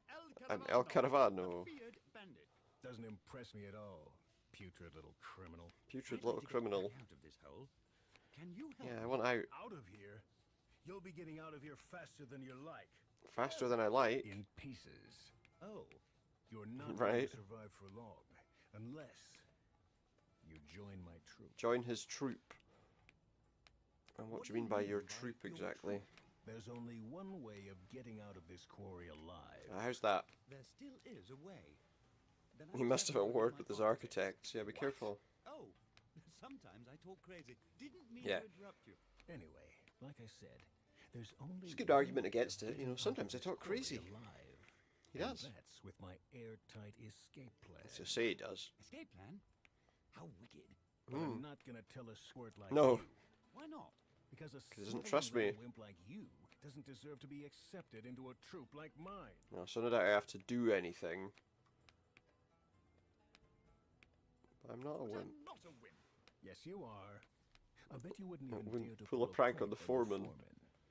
I'm El Caravano. a feared bandit. Doesn't impress me at all. Putrid little criminal. Putrid I'd little like to get criminal. back out of this hole. Can you help Yeah, I me? want out Out of here? You'll be getting out of here faster than you like. faster than I like. In pieces. Oh, You're not Right. going to survive for long. Unless you join my troop. Join his troop. And what do you mean by your troop your exactly? There's only one way of getting out of this quarry alive. How's that? there still is a way. Then I He must have better a look at word my with his architects. architects. Yeah, be What? careful. Oh, sometimes I talk crazy. Didn't mean Yeah. to interrupt you. Anyway, like I said, there's only It's a good one argument way against of it. You know, getting out sometimes I of talk this quarry crazy. alive. He does. And that's with my airtight escape plan. Let's just say he does. Escape plan? How wicked. But I'm not gonna tell a squirt like No. you. Why not? Because a he doesn't sniveling trust me. little wimp like you doesn't deserve to be accepted into a troop like mine. No, so no doubt I have to do anything. But I'm not a wimp. Not a wimp. Yes, you are. I bet you wouldn't I even wouldn't dare to pull a prank on the foreman.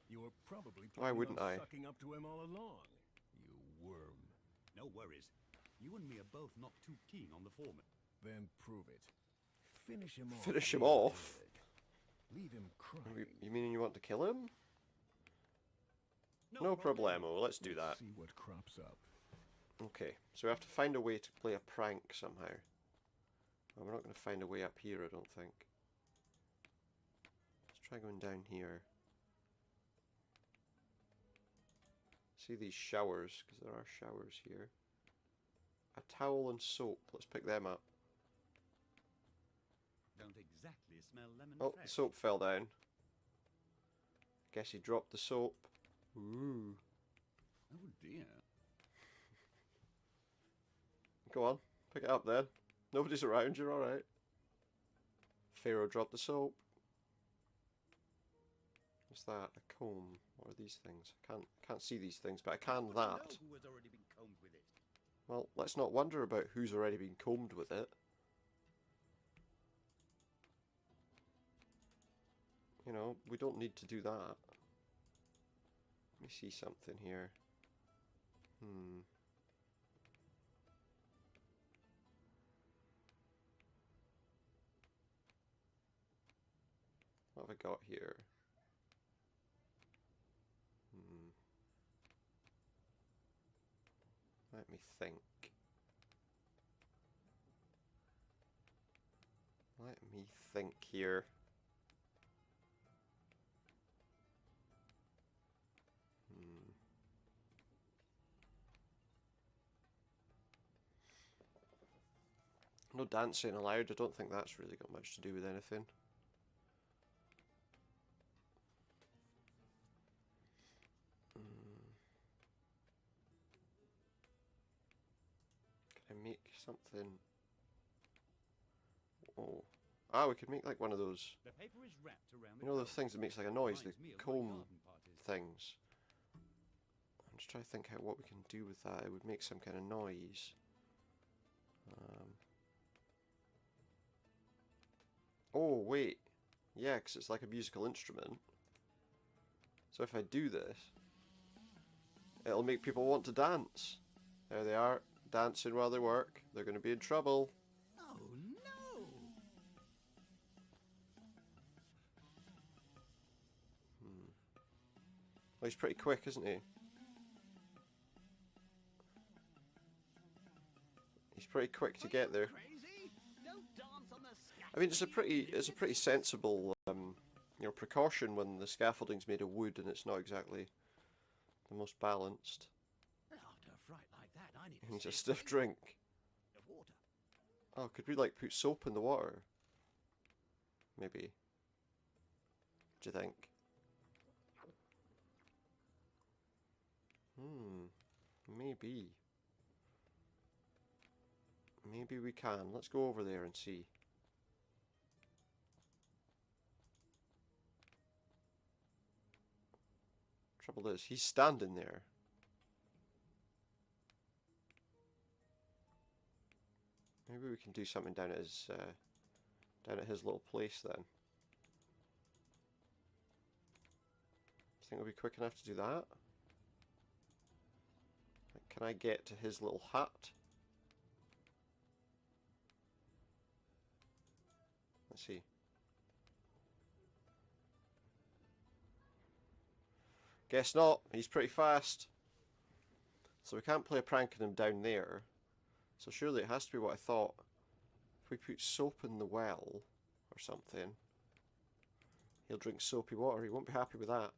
You were probably Why planning wouldn't on I? sucking up to him all along. You worm. No worries. You and me are both not too keen on the foreman. Then prove it. Finish him off. Finish him real off? good. Leave him crying. You mean you want to kill him? No problemo. Let's do that. See what crops up. Okay, so we have to find a way to play a prank somehow. Well, we're not going to find a way up here, I don't think. Let's try going down here. See these showers, because there are showers here. A towel and soap. Let's pick them up. Don't exactly smell lemon Oh, fresh. the soap fell down. Guess he dropped the soap. Ooh. Oh dear. Go on, pick it up then. Nobody's around, you're alright. Pharaoh dropped the soap. What's that? A comb. What are these things? I can't see these things, but I can But that. you know who has already been combed with it. Well, let's not wonder about who's already been combed with it. You know, we don't need to do that. Let me see something here. What have I got here? Let me think. Let me think here. No dancing allowed. I don't think that's really got much to do with anything. Can I make something? Oh. Ah, we could make like one of those. The paper is wrapped around You know those things that makes like a noise, the Reminds me of my comb garden parties. things. I'm just trying to think what we can do with that. It would make some kind of noise. Oh, wait. Yeah, because it's like a musical instrument. So if I do this, it'll make people want to dance. There they are, dancing while they work. They're going to be in trouble. Oh no! Well, he's pretty quick, isn't he? He's pretty quick to get there. Crazy? Don't dance on the I mean, it's a pretty sensible, you know, precaution when the scaffolding's made of wood and it's not exactly the most balanced. After a fright like that, I need And a a stiff drink. of water. Oh, could we like put soap in the water? Maybe. Do you think? Maybe. Maybe we can. Let's go over there and see. Trouble is, he's standing there. Maybe we can do something down at his little place then. Think we'll be quick enough to do that? Can I get to his little hut? Let's see. Guess not. He's pretty fast. So we can't play a prank on him down there. So surely it has to be what I thought. If we put soap in the well or something, he'll drink soapy water. He won't be happy with that.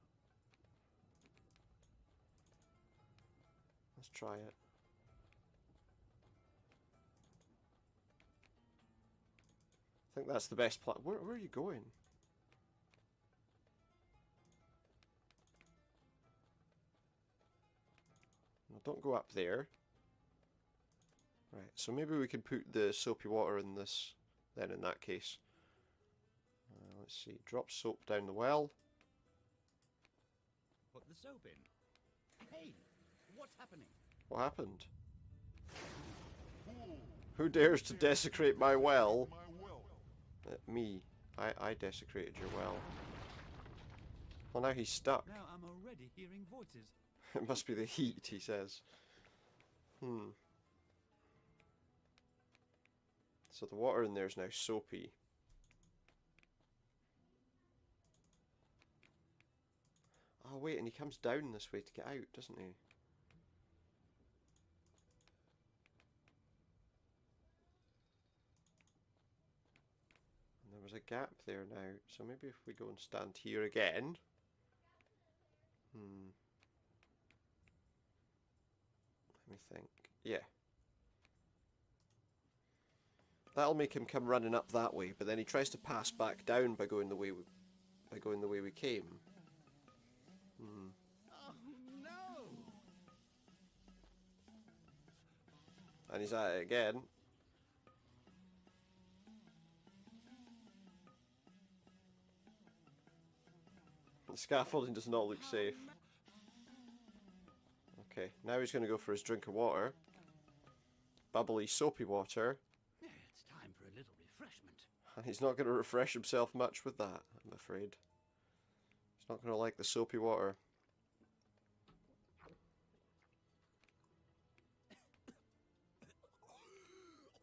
Let's try it. I think that's the best plan. Where are you going? No don't go up there. Right, so maybe we can put the soapy water in this, then in that case. Let's see, drop soap down the well. Put the soap in. Hey, what's happening? What happened? Who dares to desecrate my well? Me. I desecrated your well. Well, now he's stuck. Now I'm already hearing voices. It must be the heat, he says. So the water in there is now soapy. Oh wait, and he comes down this way to get out, doesn't he? And there was a gap there now, so maybe if we go and stand here again. Let me think. Yeah. That'll make him come running up that way, but then he tries to pass back down by going the way we came. Oh no! And he's at it again. The scaffolding does not look safe. Okay, now he's going to go for his drink of water. Bubbly, soapy water. It's time for a little refreshment. And he's not going to refresh himself much with that, I'm afraid. He's not going to like the soapy water.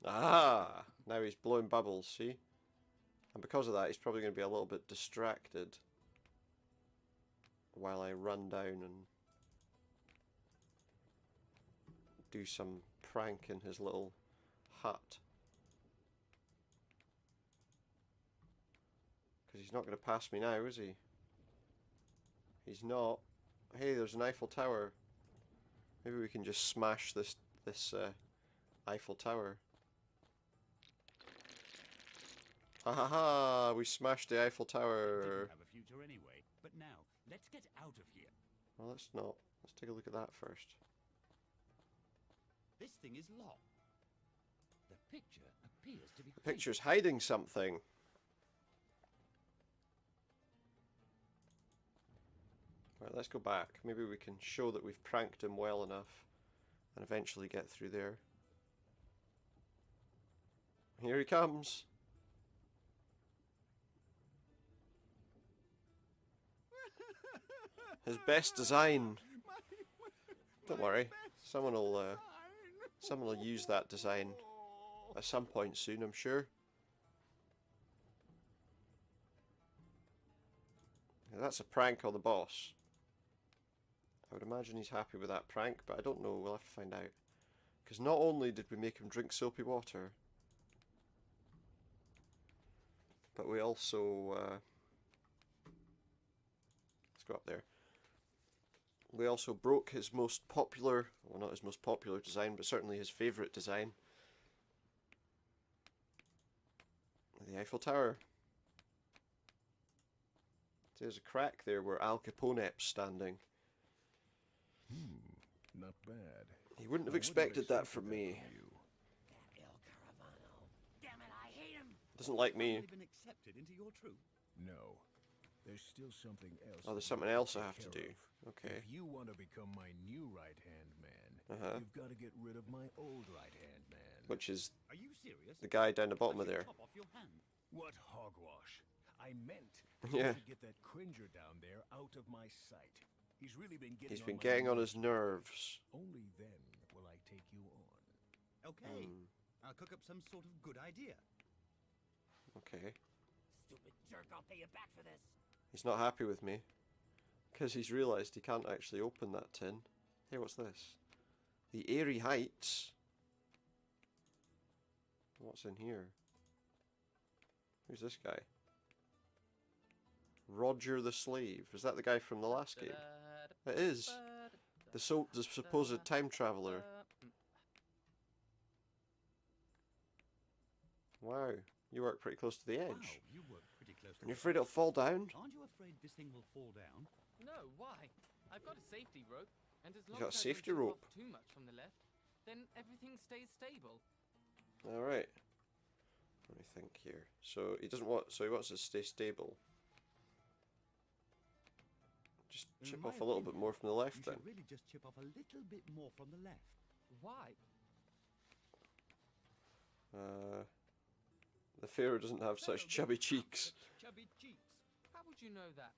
Ah! Now he's blowing bubbles, see? And because of that, he's probably going to be a little bit distracted while I run down and do some prank in his little hut. Because he's not going to pass me now, is he? He's not. Hey, there's an Eiffel Tower. Maybe we can just smash this Eiffel Tower. Ha ha ha! We smashed the Eiffel Tower. Didn't have a future anyway. But now, let's get out of here. Well, let's not. Let's take a look at that first. This thing is locked. The picture appears to be. The picture's hiding something. Right, let's go back. Maybe we can show that we've pranked him well enough and eventually get through there. Here he comes. His best design. Don't worry, someone will use that design at some point soon, I'm sure. Now, that's a prank on the boss. I would imagine he's happy with that prank, but I don't know. We'll have to find out. Because not only did we make him drink soapy water, but we also let's go up there. We also broke his most popular, well, not his most popular design, but certainly his favourite design. The Eiffel Tower. There's a crack there where Al Capone's standing. Not bad. He wouldn't have expected that from me. Damn it, I hate him. Doesn't like me. Been accepted into your troop? No. There's still something else. Oh, there's something else I have to do. Okay. If you want to become my new right-hand man, you've got to get rid of my old right-hand man. Which is Are you serious? the guy down the bottom of there. Chop off your hand. What hogwash? I meant Yeah. to get that cringer down there out of my sight. He's really been getting. He's been getting on his nerves. Only then will I take you on. Okay. I'll cook up some sort of good idea. Okay. Stupid jerk, I'll pay you back for this. He's not happy with me. Because he's realised he can't actually open that tin. Hey, what's this? The Airy Heights. What's in here? Who's this guy? Roger the Slave. Is that the guy from the last game? It is. The supposed time traveller. Wow. You work pretty close to the edge. Wow, you work pretty close to And you're afraid it'll fall down? Aren't you afraid this thing will fall down? No, why? I've got a safety rope. And as He's long got a as I don't safety chip rope. off too much from the left, then everything stays stable. Alright. Let me think here. So he doesn't want, so he wants to stay stable. Just chip off a little bit more from the left you then. should really just chip off a little bit more from the left. Why? The Pharaoh doesn't have such chubby cheeks. Chubby cheeks. How would you know that?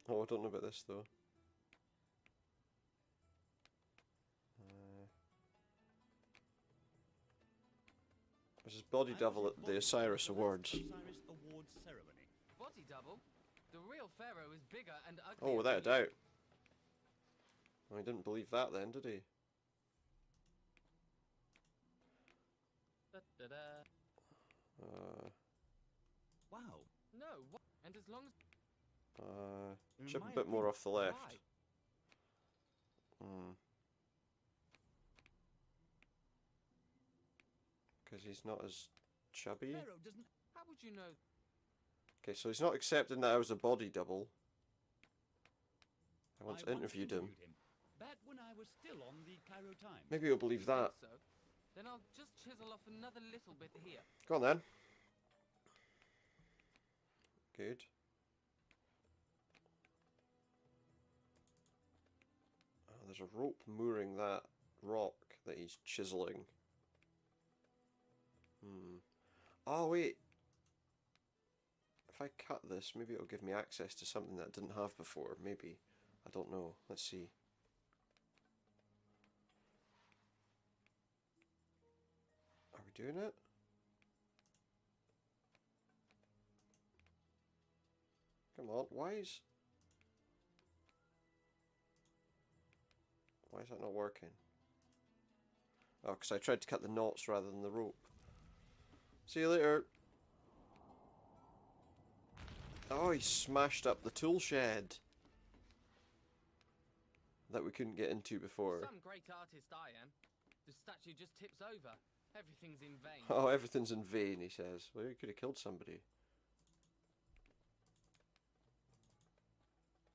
Oh, I don't know about this though. This is body double at the Osiris Awards. Osiris Awards ceremony. Body double? The real Pharaoh is bigger and uglier. Oh, without a than you. doubt. Well, he didn't believe that then, did he? Da-da-da. Wow. No, what? And as long as... chip In a my bit more off the left. Why? Because he's not as chubby. Pharaoh doesn't. How would you know? Okay, so he's not accepting that I was a body double. I once I interviewed him. Back when I was still on the Cairo Times. Maybe he'll believe that. So, then I'll just chisel off another little bit here. Go on then. Good. There's a rope mooring that rock that he's chiseling. Oh wait. If I cut this, maybe it'll give me access to something that I didn't have before. Maybe. I don't know. Let's see. Are we doing it? Come on, why is that not working? Oh, because I tried to cut the knots rather than the rope. See you later. Oh, he smashed up the tool shed that we couldn't get into before. Some great artist I am. The statue just tips over. Everything's in vain. Oh, everything's in vain, he says. Well, you could have killed somebody.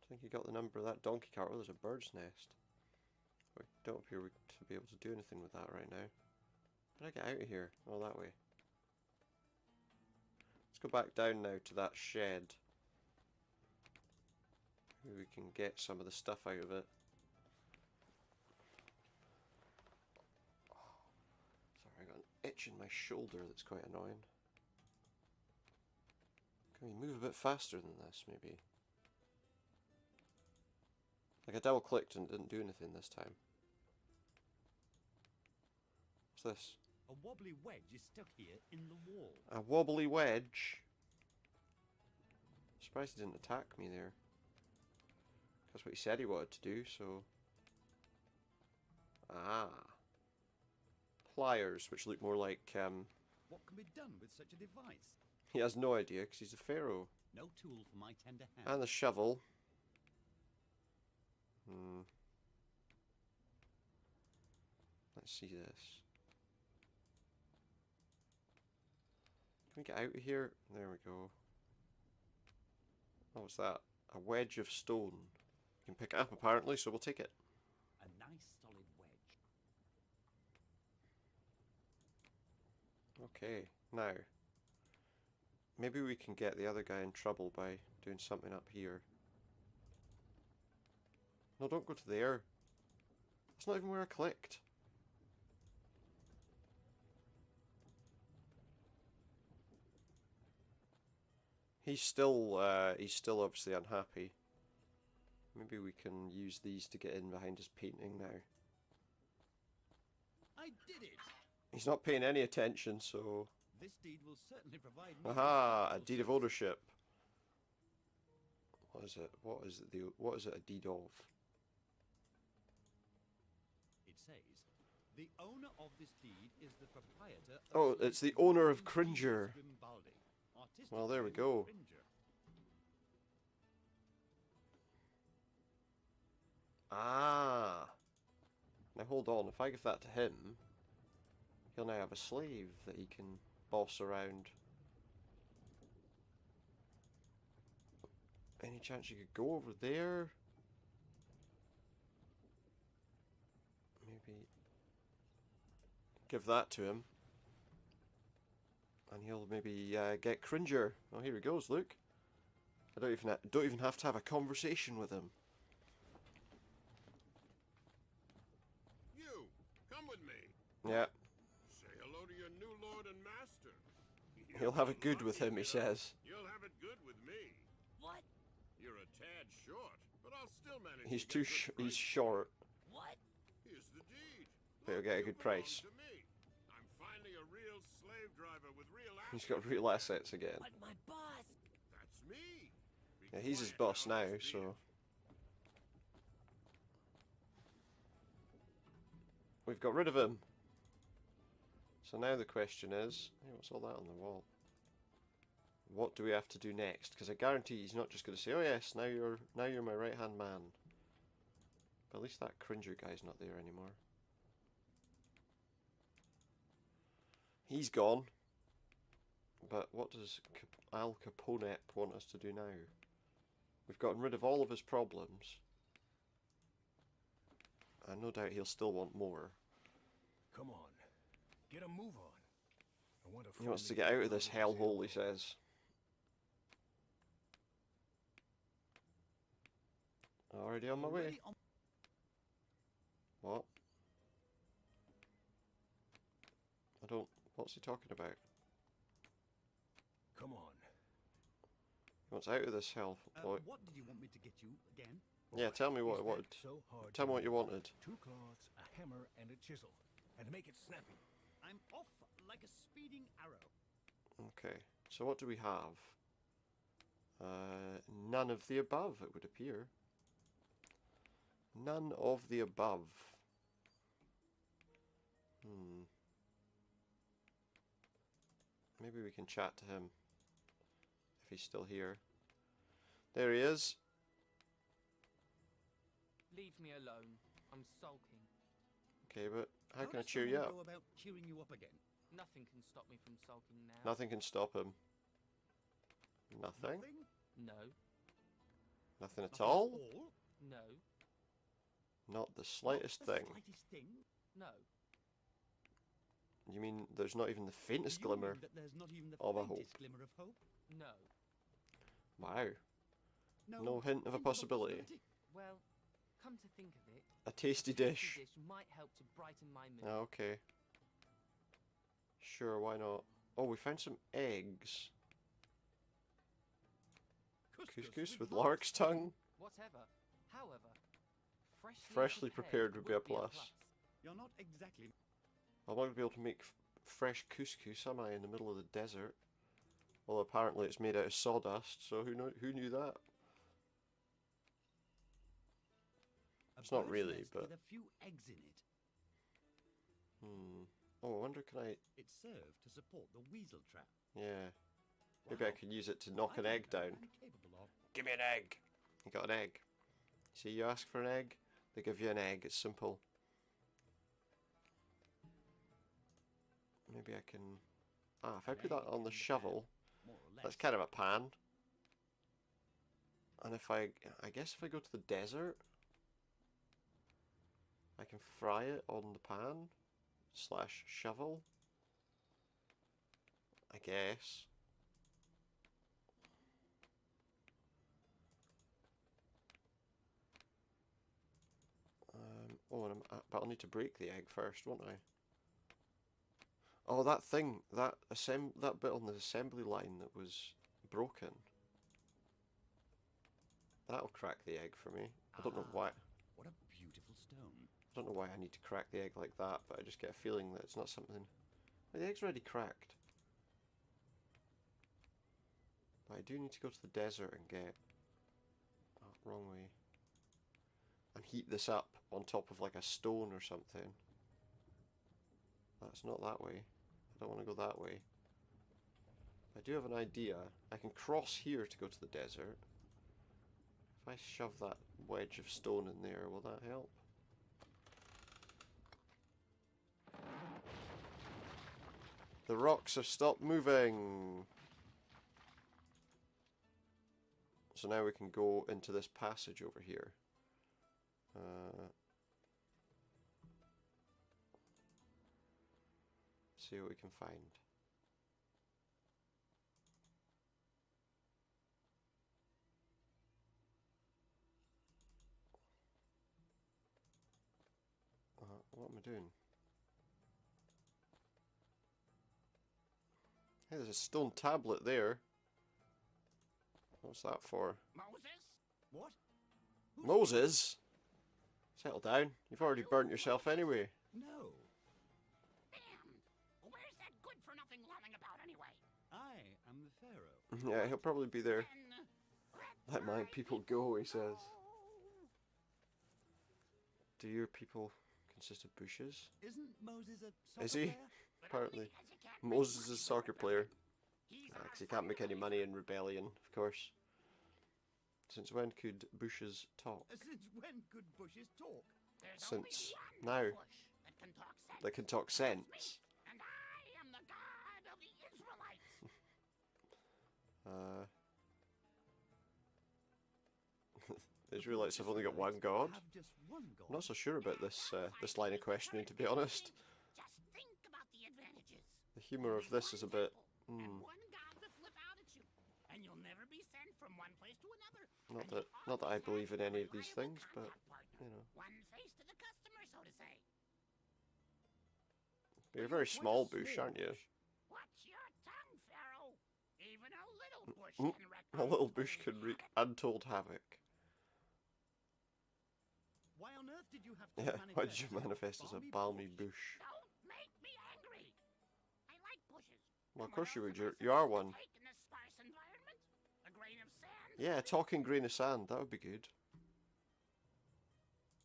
I think he got the number of that donkey cart. Oh, there's a bird's nest. We don't appear to be able to do anything with that right now. How did I get out of here? Oh, that way. Let's go back down now to that shed. Maybe we can get some of the stuff out of it. Sorry, I got an itch in my shoulder that's quite annoying. Can we move a bit faster than this, maybe? Like I double clicked and didn't do anything this time. What's this? A wobbly wedge is stuck here in the wall. A wobbly wedge? Surprised he didn't attack me there. That's what he said he wanted to do, so... Ah. Pliers, which look more like, What can be done with such a device? he has no idea, because he's a pharaoh. No tool for my tender hand. And the shovel. Let's see this. Can we get out of here? There we go. What was that? A wedge of stone. You can pick it up apparently, so we'll take it. A nice solid wedge. Okay, now. Maybe we can get the other guy in trouble by doing something up here. No, don't go to there. That's not even where I clicked. He's still obviously unhappy. Maybe we can use these to get in behind his painting now. I did it! He's not paying any attention, so... This deed will certainly provide me. Aha! A deed of ownership. What is it? What is it a deed of? It says, the owner of this deed is the proprietor of... Oh, it's the owner of Cringer. Well, there we go. Ah! Now hold on, if I give that to him, he'll now have a slave that he can boss around. Any chance you could go over there? Maybe give that to him. And he'll maybe get Cringer. Oh, here he goes, look. I don't even have to have a conversation with him. You, come with me. Yeah. Say hello to your new lord and master. He'll have it good with him, he says. You'll have it good with me. What? You're a tad short, but I'll still manage. He's to too get a good he's price. short. What? Here's the deed. But he'll Look, get a you good belong price. to me. I'm finding a real slave driver with real assets. He's got real assets again. But my boss. That's me. Be Yeah, he's his quiet boss now, I'll speak. so we've got rid of him. So now the question is, hey, what's all that on the wall? What do we have to do next? Because I guarantee he's not just going to say, "Oh yes, now you're my right hand man." But at least that Cringer guy's not there anymore. He's gone. But what does Al Capone want us to do now? We've gotten rid of all of his problems. And no doubt he'll still want more. Come on. Get a move on. I want He wants to get out of this hellhole, he says. Already on my way. What? I don't... What's he talking about? Come on. He wants out of this hell. What did you want me to get you again? Yeah, tell me what I wanted. So hard Tell to me what you do? wanted. 2 cloths, a hammer, and a chisel. And make it snappy. I'm off like a speeding arrow. Okay, so what do we have? None of the above, it would appear. None of the above. Maybe we can chat to him. If he's still here. There he is. Leave me alone. I'm sulking. Okay, but how can I does cheer you someone up? go about cheering you up again? Nothing can stop me from sulking now. Nothing can stop him. Nothing? No. Nothing at all? No. Not the slightest thing. Slightest thing? No. You mean there's not even the faintest Do you mean glimmer that there's not even the of a hope? faintest glimmer of hope? No. Wow. No hint of a possibility. Well, come to think of it, A tasty dish. might help to brighten my mood. Oh, okay. Sure, why not? Oh, we found some eggs. Couscous with lark's tongue. Whatever. However, Freshly prepared would be a plus. You're not exactly... I'm not going to be able to make fresh couscous, am I, in the middle of the desert? Well, apparently it's made out of sawdust, so who knew that? It's not really, but... with a few eggs in it. Oh, I wonder, can I... It served to support the weasel trap. Yeah. Maybe I could use it to knock an egg down. Give me an egg! You got an egg. See, you ask for an egg, they give you an egg. It's simple. Maybe I can... Ah, if I put that on the shovel, that's kind of a pan. And if I guess if I go to the desert, I can fry it on the pan / shovel. I guess. Oh, but I'll need to break the egg first, won't I? Oh, that thing, that bit on the assembly line that was broken. That'll crack the egg for me. I don't know why. What a beautiful stone. I don't know why I need to crack the egg like that, but I just get a feeling that it's not something... Well, the egg's already cracked. But I do need to go to the desert and get... Oh, wrong way. And heat this up on top of like a stone or something. That's not that way. I don't want to go that way. I do have an idea. I can cross here to go to the desert. If I shove that wedge of stone in there, will that help? The rocks have stopped moving. So now we can go into this passage over here. See what we can find. What am I doing? Hey, there's a stone tablet there. What's that for? Moses? What? Moses? Settle down. You've already burnt yourself anyway. No. Damn. Where's that good-for-nothing lolling about anyway? I am the Pharaoh. Yeah, he'll probably be there. Let my people go, he says. Do your people consist of bushes? Isn't Moses a soccer Is he? player? Apparently. Moses is a soccer player. Because he can't make any money in rebellion, of course. Since when could bushes talk? Since when could bushes talk? Since now. They can talk sense. And I am the God of the Israelites. The Israelites have only got one god. Have just one god. I'm not so sure about this this line of questioning, to be honest. Just think about the advantages. The humour of this is a bit... And one God to flip out at you. And you'll never be sent from one place to another. Not that I believe in any of these things, but, you know. One face to the customer, so to say. You're a very small bush, aren't you? Watch your tongue, Pharaoh. Even a little bush Mm, can wreck a little bush can wreak untold havoc. Why on earth did you have to Yeah, manifest why did you manifest as a balmy bush? Don't make me angry. I like bushes. Well, of course you would. You are one. Take in this sparse environment. A grain of sand. Yeah, a talking grain of sand. That would be good.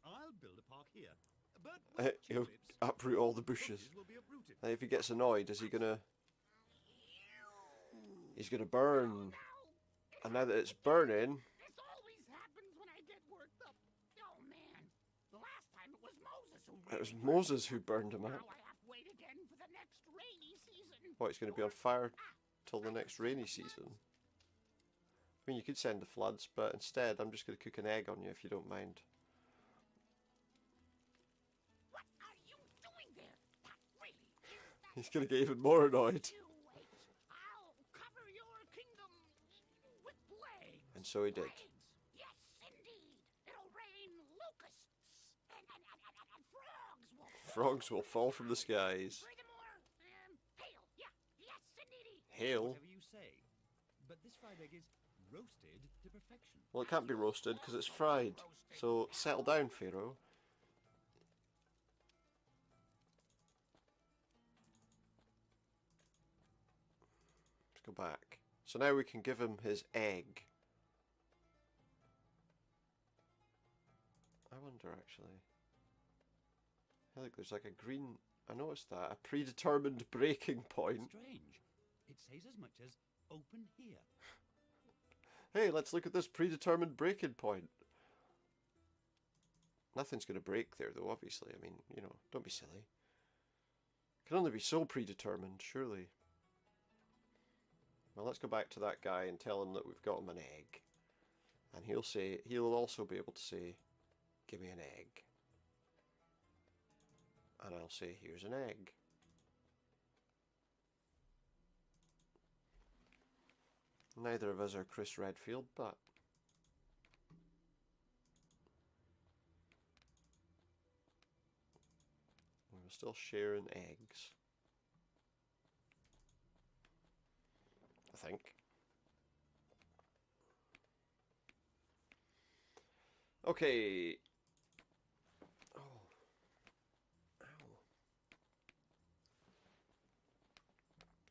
I'll build a park here. But He'll uproot all the bushes. will be uprooted. And if he gets annoyed, is he gonna... He's gonna burn. And now that it's burning... This always happens when I get worked up. Oh man, the last time it was Moses who. It was Moses who burned him Now out. I have to wait again for the next rainy season. What, he's gonna be on fire till the next rainy season? I mean, you could send the floods, but instead I'm just gonna cook an egg on you if you don't mind. What are you doing there? That really is He's gonna get even more annoyed. you wait. I'll cover your kingdom with plagues. And so he did. Plagues. Yes, indeed. It'll rain locusts and Frogs will fall from the skies. Furthermore, hail. Yeah, yes, indeed. Hail? Whatever you say. But this fried egg is roasted to perfection. Well, it can't be roasted because it's fried. So settle down, Pharaoh. Let's go back. So now we can give him his egg. I wonder, actually. I think there's like a green... I noticed that. A predetermined breaking point. Strange. It says as much as open here. Hey, let's look at this predetermined breaking point. Nothing's going to break there, though, obviously. I mean, you know, don't be silly. It can only be so predetermined, surely. Well, let's go back to that guy and tell him that we've got him an egg. And he'll also be able to say, give me an egg. And I'll say, here's an egg. Neither of us are Chris Redfield, but... we're still sharing eggs. I think. Okay. Oh. Ow.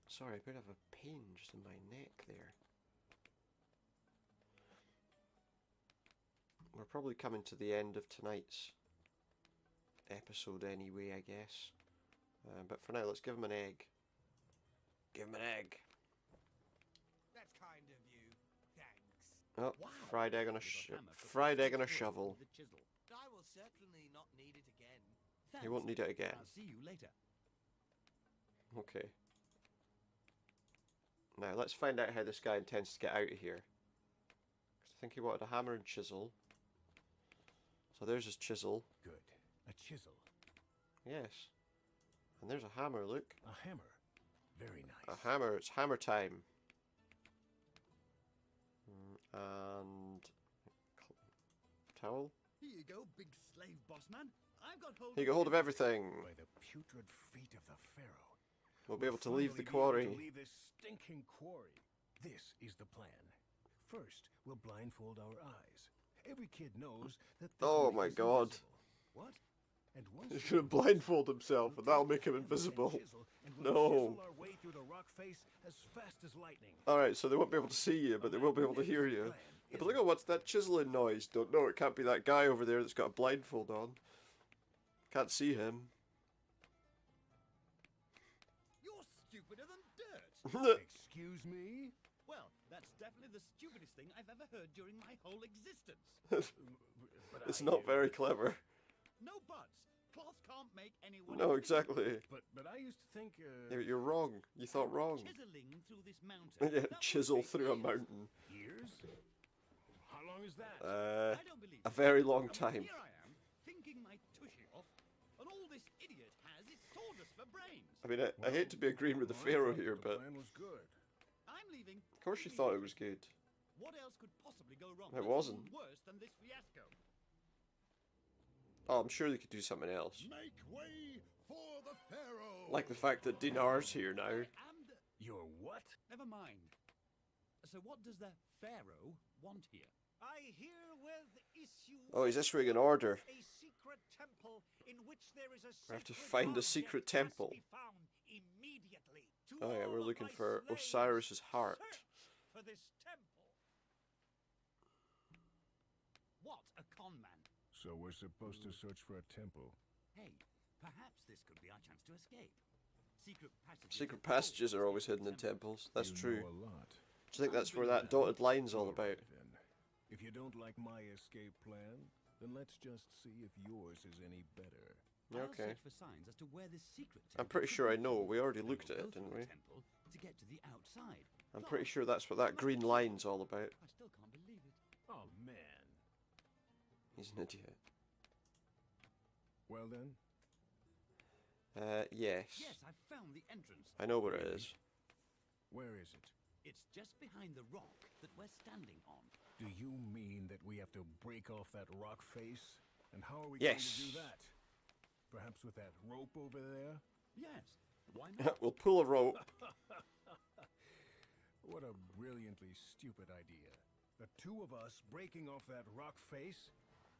Sorry, a bit of a pain just in my neck there. We're probably coming to the end of tonight's episode anyway, I guess. But for now, let's give him an egg. Give him an egg. That's kind of you. Thanks. Oh, Wow. fried egg on a Fried egg on a shovel. I will certainly not need it again. He won't need it again. I'll see you later. Okay. Now let's find out how this guy intends to get out of here. 'Cause I think he wanted a hammer and chisel. So there's his chisel. Good. A chisel. Yes. And there's a hammer, look. A hammer. Very nice. A hammer. It's hammer time. And... towel? Here you go, big slave boss man. I've got hold. You get hold of everything. By the putrid feet of the Pharaoh. We'll be able to leave the finally be able quarry. to leave this stinking quarry. This is the plan. First, we'll blindfold our eyes. Every kid knows that. Oh my god. What? And once He's gonna blindfold himself, and that'll make him invisible. No. Our way through the rock face as fast as lightning. Alright, so they won't be able to see you, but they will be able to hear you. Yeah, but look at what's that chiseling noise? Don't know, it can't be that guy over there that's got a blindfold on. Can't see him. You're stupider than dirt. Excuse me? Well, that's definitely the stupidest thing I've ever heard during my whole existence. It's not very clever. No buts. Cloth can't make anyone. No, exactly. But I used to think. You're wrong. You thought wrong. Chiseling through this mountain. Yeah, chisel through a mountain. Years? How long is that? I don't believe a very long time. Here I am, thinking my tushy off, and all this idiot has is sawdust for brains. I mean, I hate to be agreeing with the Pharaoh here, but The plan was good. I'm leaving. of course you thought it was good. What else could possibly go wrong? It That's wasn't. Worse than this fiasco. Oh, I'm sure they could do something else. Make way for the Pharaoh. Like the fact that Dinar's here now. You're what? Never mind. So what does the Pharaoh want here? I herewith issue. Oh, he's issuing an order. A secret temple in which there is a We have to sacred find a object secret must temple. be found immediately. To Oh yeah, all we're of looking my for slaves, Osiris's heart. search for this temple. What a con man. So we're supposed to search for a temple. Hey, perhaps this could be our chance to escape. Secret passages are always hidden in temples. That's You true. know a lot. Do you think that's where that dotted line's all about? Then, if you don't like my escape plan, then let's just see if yours is any better. Yeah, okay. For signs as to where this secret I'm pretty sure I know. We already looked at it, didn't we? to get to the outside. I'm pretty sure that's what that green line's all about. I still can't believe it. Oh man. He's an idiot. Well then. Yes. Yes, I found the entrance. I know where it is. Where is it? It's just behind the rock that we're standing on. Do you mean that we have to break off that rock face? And how are we Yes. going to do that? Perhaps with that rope over there? Yes. Why not? We'll pull a rope. What a brilliantly stupid idea. The two of us breaking off that rock face?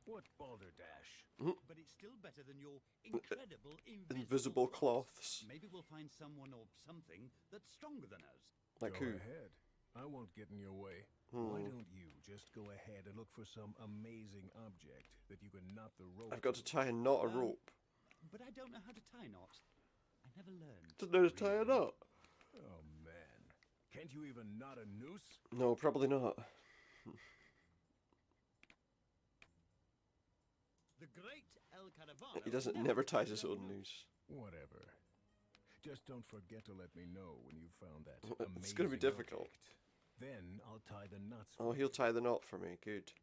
What balderdash. But it's still better than your incredible Invisible cloths. Maybe we'll find someone or something that's stronger than us. Like Go who? ahead. I won't get in your way. Why don't you just go ahead and look for some amazing object that you can knot the rope? I've got to tie a knot a rope. But I don't know how to tie knots. I never learned. Doesn't know how to tie a knot. Oh man. Can't you even knot a noose? No, probably not. The great El Caravano. He doesn't never ties his own noose. Whatever. Just don't forget to let me know when you've found that It's going to be amazing difficult. object. Then I'll tie the knots. Oh, he'll tie the knot for me. Good.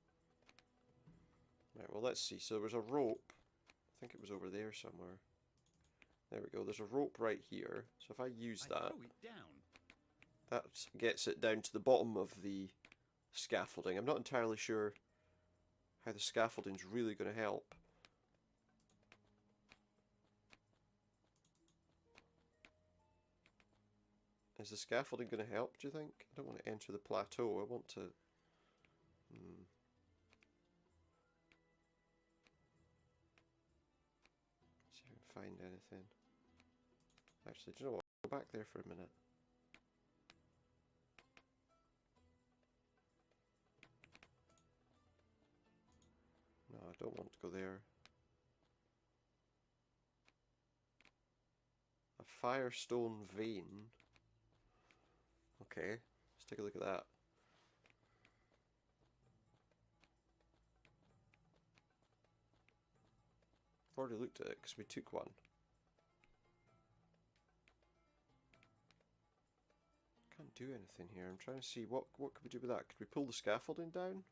Right, well, let's see. So there was a rope. I think it was over there somewhere. There we go. There's a rope right here. So if I use that, Throw it down. that gets it down to the bottom of the scaffolding. I'm not entirely sure how the scaffolding's really going to help. Is the scaffolding going to help, do you think? I don't want to enter the plateau. I want to... See if I can find anything. Actually, do you know what? Go back there for a minute. No, I don't want to go there. A firestone vein. Okay, let's take a look at that. I've already looked at it because we took one. Can't do anything here. I'm trying to see what could we do with that. Could we pull the scaffolding down?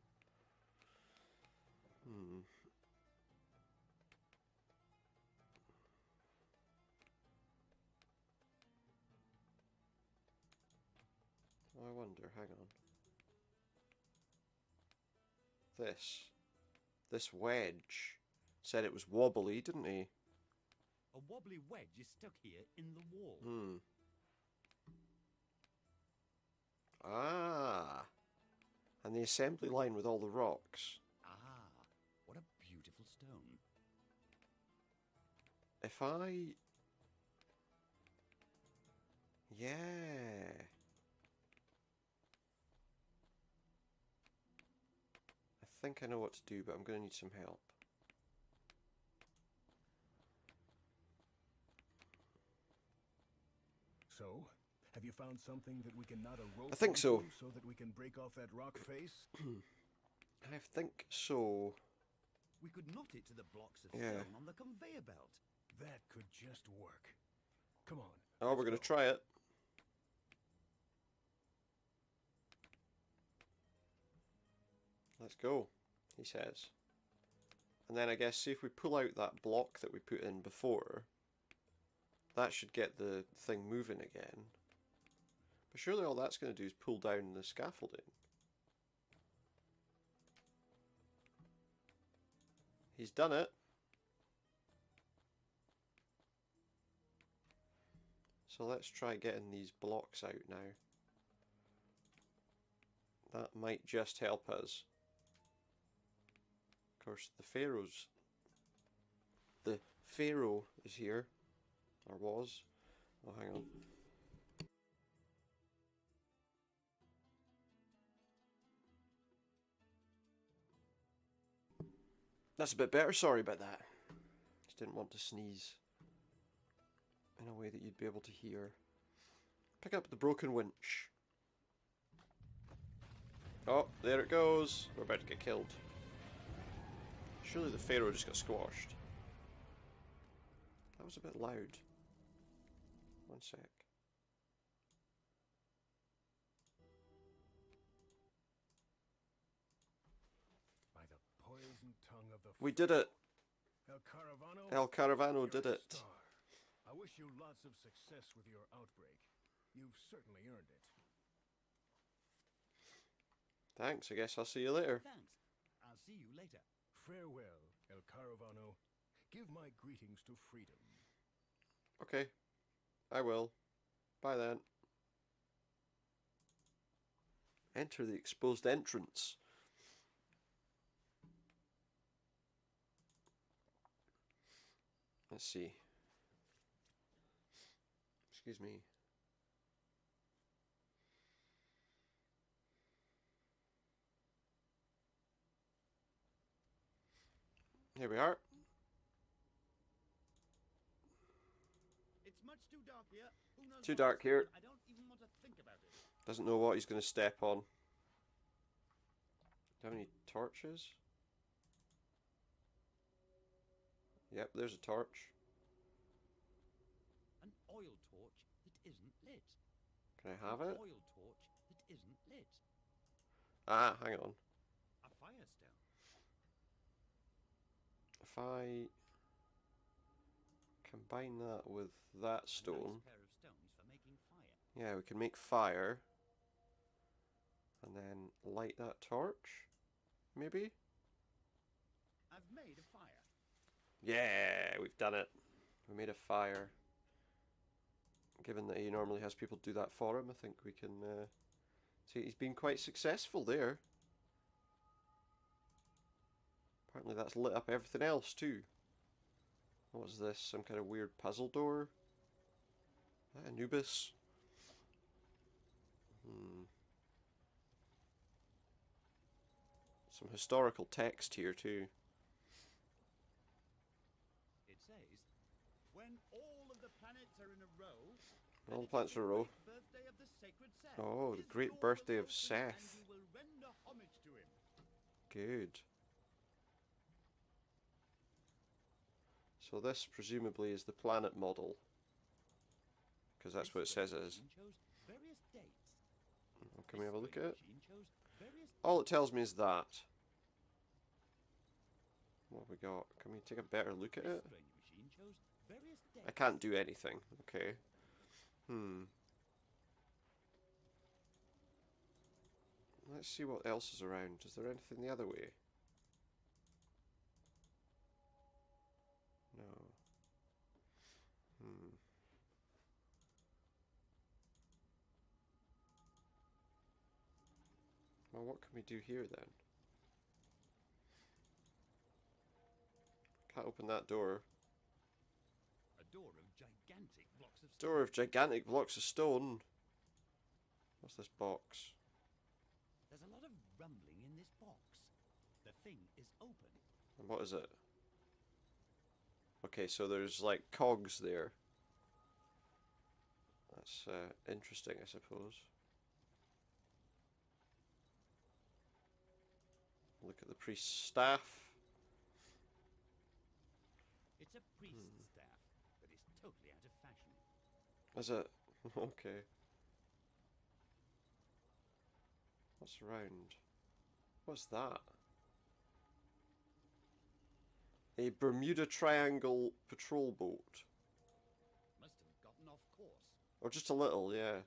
Hmm. I wonder, hang on. This wedge said it was wobbly, didn't he? A wobbly wedge is stuck here in the wall. Hmm. Ah. And the assembly line with all the rocks. Ah, what a beautiful stone. If I... Yeah. I think I know what to do, but I'm going to need some help. So, have you found something that we can knot a rope I think so. onto so that we can break off that rock face? I think so. We could knot it to the blocks of Yeah. stone on the conveyor belt. That could just work. Come on. Oh, we're going to try it. Let's go, he says. And then I guess see if we pull out that block that we put in before, that should get the thing moving again. But surely all that's going to do is pull down the scaffolding. He's done it. So let's try getting these blocks out now. That might just help us. Of course, the Pharaoh is here, or was. Oh, hang on. That's a bit better. Sorry about that. Just didn't want to sneeze in a way that you'd be able to hear. Pick up the broken winch. Oh, there it goes. We're about to get killed. Surely the Pharaoh just got squashed. That was a bit loud. One sec. By the poison tongue of the We did it. El Caravano? El Caravano did You're a it. star. I wish you lots of success with your outbreak. You've certainly earned it. Thanks, I guess I'll see you later. Thanks. I'll see you later. Farewell, El Caravano. Give my greetings to freedom. Okay, I will. Bye then. Enter the exposed entrance. Let's see. Excuse me. Here we are. It's much too dark here. Who knows Too what dark else? here. I don't even want to think about it. Doesn't know what he's going to step on. Do you have any torches? Yep, there's a torch. An oil torch that isn't lit. Can I have An it? oil torch that isn't lit. Ah, hang on. A firestone. If I combine that with that stone, Nice pair of stones for making fire. yeah, we can make fire. And then light that torch, maybe? I've made a fire. Yeah, we've done it. We made a fire. Given that he normally has people do that for him, I think we can see he's been quite successful there. Apparently that's lit up everything else too. What was this? Some kind of weird puzzle door? Anubis? Some historical text here too. It says, when all of the planets are in a row, All the planets in a row. birthday of the sacred Seth. Oh, the His great lord birthday will of open, Seth. And you will render homage to him. Good. So this presumably is the planet model. Because that's what it says it is. Chose various dates. Can we have a look at it? Chose various All it tells me is that. What have we got? Can we take a better look at it? Strange machine shows various I can't do anything. Okay. Let's see what else is around. Is there anything the other way? No. Well, what can we do here then? Can't open that door. A door of gigantic blocks of stone. Door of gigantic blocks of stone. What's this box? There's a lot of rumbling in this box. The thing is open. And what is it? Okay, so there's like cogs there. That's interesting, I suppose. Look at the priest's staff. It's a priest's staff, but it's totally out of fashion. Is it? Okay. What's around? What's that? A Bermuda Triangle patrol boat. Must have gotten off course. Or just a little, yeah.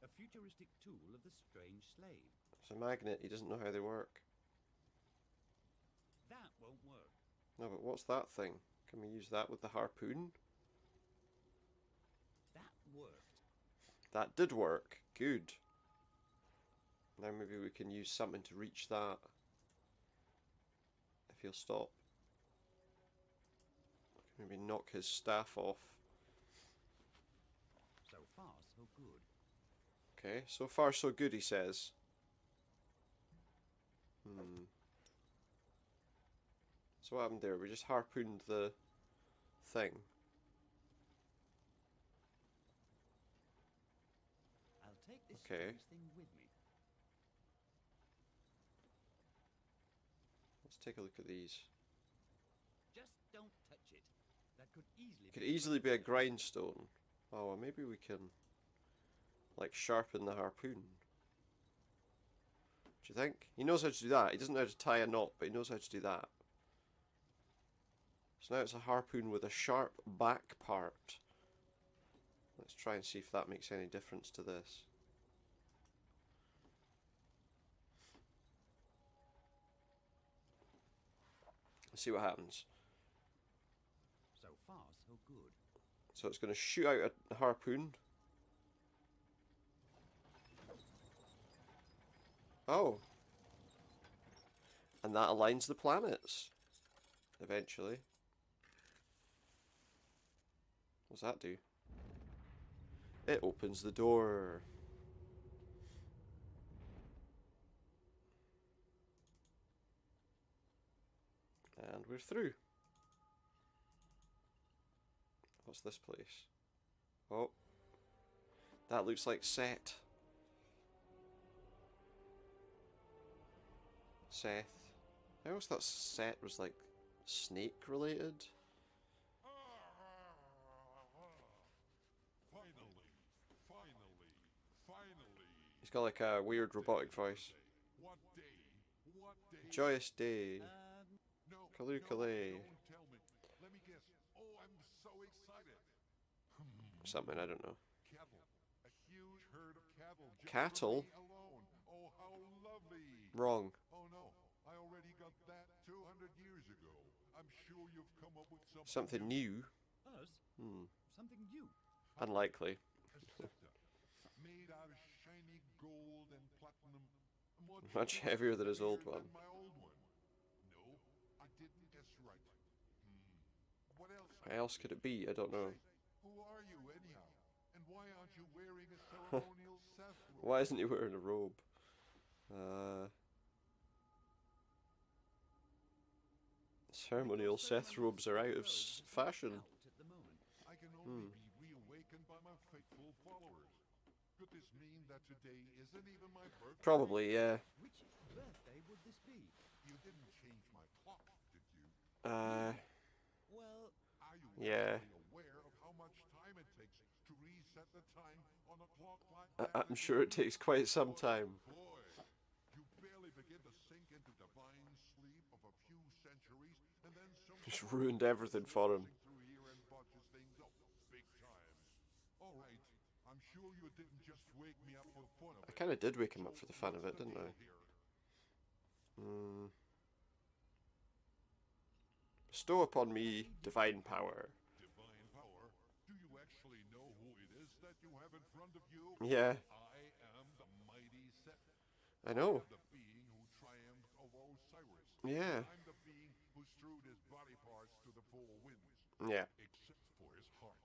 A futuristic tool of the strange slave. It's a magnet, he doesn't know how they work. That won't work. No, but what's that thing? Can we use that with the harpoon? That worked. That did work. Good. Now maybe we can use something to reach that. If he'll stop. Maybe knock his staff off. So far, so good. Okay, so far so good, he says. So what happened there? We just harpooned the thing. I'll take this Okay. strange thing with me. Let's take a look at these. Just don't touch it. That could easily Could easily be a grindstone. Oh, well, maybe we can, like, sharpen the harpoon. Do you think? He knows how to do that. He doesn't know how to tie a knot, but he knows how to do that. So now it's a harpoon with a sharp back part. Let's try and see if that makes any difference to this. Let's see what happens. So far, so good. So it's going to shoot out a harpoon. Oh. And that aligns the planets. Eventually. What's that do? It opens the door. And we're through. What's this place? Oh. That looks like Set. Seth. I always thought Set was like snake related. Finally. He's got like a weird robotic voice. What day? What day? Joyous day. No, Kalu no, Kalay. don't tell me. Let me guess. Oh, I'm so excited. Something, I don't know. Cattle. A huge herd of cattle. Just Cattle? For me alone. Oh, how lovely. Wrong. Oh no, I already got that 200 years ago. I'm sure you've come up with Something new. Us? Something new. Unlikely. A scepter. Made out of shiny gold and platinum. Much heavier than his old one. My old one. No, I didn't guess right. What else? What else could it be? I don't know. Who are you anyhow? And why aren't you wearing a ceremonial Seth robe? Why isn't he wearing a robe? Ceremonial Seth robes are out of fashion. I can only be reawakened by my faithful followers. Could this mean that today isn't even my birthday? Probably, yeah. Which birthday would this be? You didn't change my clock, did you? Well, are you yeah. actually aware of how much time it takes to reset the time on a clock like that? I'm sure it takes quite some time. Boy, you barely begin to sink into divine sleep of a few centuries, and then Just ruined everything for him. Through here and bodges things up big time. All right, I'm sure you didn't just wake me up for the fun of I it. kind of did wake him up for the fun of it, didn't I? Bestow upon me divine power. Divine power? Do you actually know who it is that you have in front of you? Yeah. I am the mighty Set. I know. The being who triumphed over Osiris. Yeah. I'm the being who strewed his body parts to the four winds. Yeah. Except for his heart.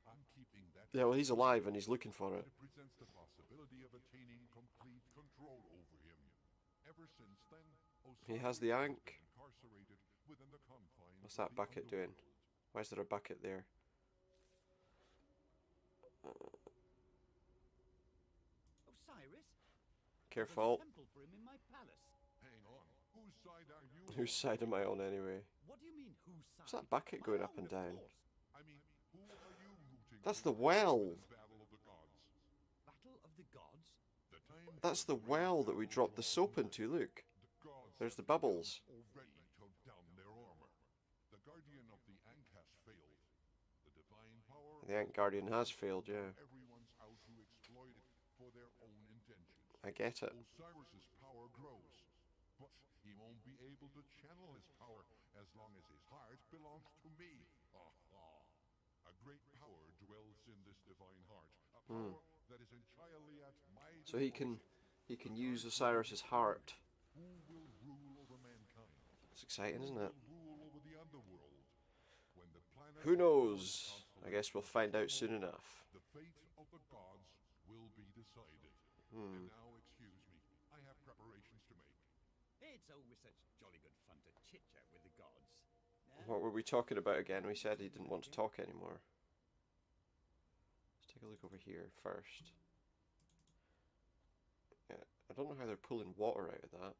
I'm keeping that. Yeah, well, he's alive and he's looking for it. It presents the possibility of attaining complete control over him. Ever since then, He has the Ankh. incarcerated within the confines. What's that bucket doing? Why is there a bucket there? Osiris? Careful. There's a temple for him in my palace. Hang on. Whose side are you? Whose side am I on anyway? What do you mean, whose side? What's that bucket going My up and own, of down? course. I mean, who are you rooting That's for the well. in the Battle of the Gods? Battle of the Gods? The time That's the well that we dropped the soap into, look. the gods There's the bubbles. already took down their armor. The guardian of the Ankh has failed. The divine power The Ankh Guardian has failed, yeah. everyone's out to exploit it for their own intentions. I get it. Osiris's power grows, but he won't be able to channel his power as long as his heart belongs to me. A great power dwells in this divine heart, a power that is entirely at my So he can use Osiris's heart. Who will rule over mankind? It's exciting, isn't it? Who will rule over the underworld? When the planet Who knows? I guess we'll find out soon enough. the fate of the gods will be decided. And now, excuse me, I have preparations to make. It's always such jolly good fun to chit-chat with the gods. What were we talking about again? We said he didn't want to talk anymore. Let's take a look over here first. Yeah, I don't know how they're pulling water out of that.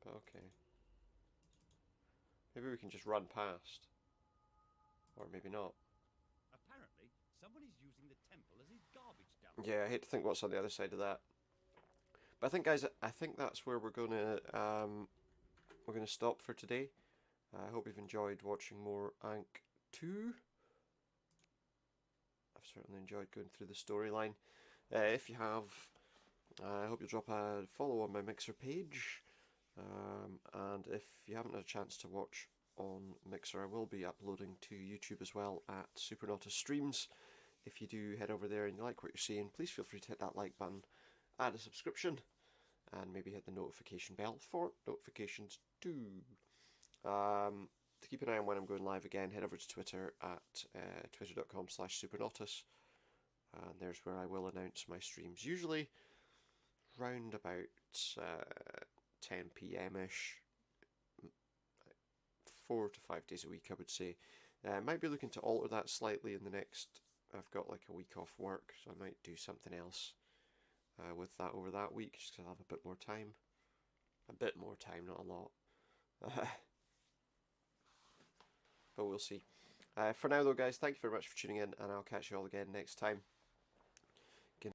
But okay. Maybe we can just run past. Or maybe not. Apparently, someone is using the temple as his garbage dump. Yeah, I hate to think what's on the other side of that. But I think, guys, I think that's where we're gonna stop for today. I hope you've enjoyed watching more Ankh 2. I've certainly enjoyed going through the storyline. If you have, I hope you'll drop a follow on my Mixer page. And if you haven't had a chance to watch on Mixer, I will be uploading to YouTube as well at Supernauta Streams. If you do head over there and you like what you're seeing, please feel free to hit that like button, add a subscription, and maybe hit the notification bell for notifications too. To keep an eye on when I'm going live again, head over to Twitter at twitter.com/supernautus, and there's where I will announce my streams, usually round about 10 p.m.-ish, 4 to 5 days a week, I would say. I might be looking to alter that slightly in the next, I've got like a week off work, so I might do something else with that over that week, just because I'll have a bit more time. A bit more time, not a lot. But we'll see. For now though, guys, thank you very much for tuning in, and I'll catch you all again next time.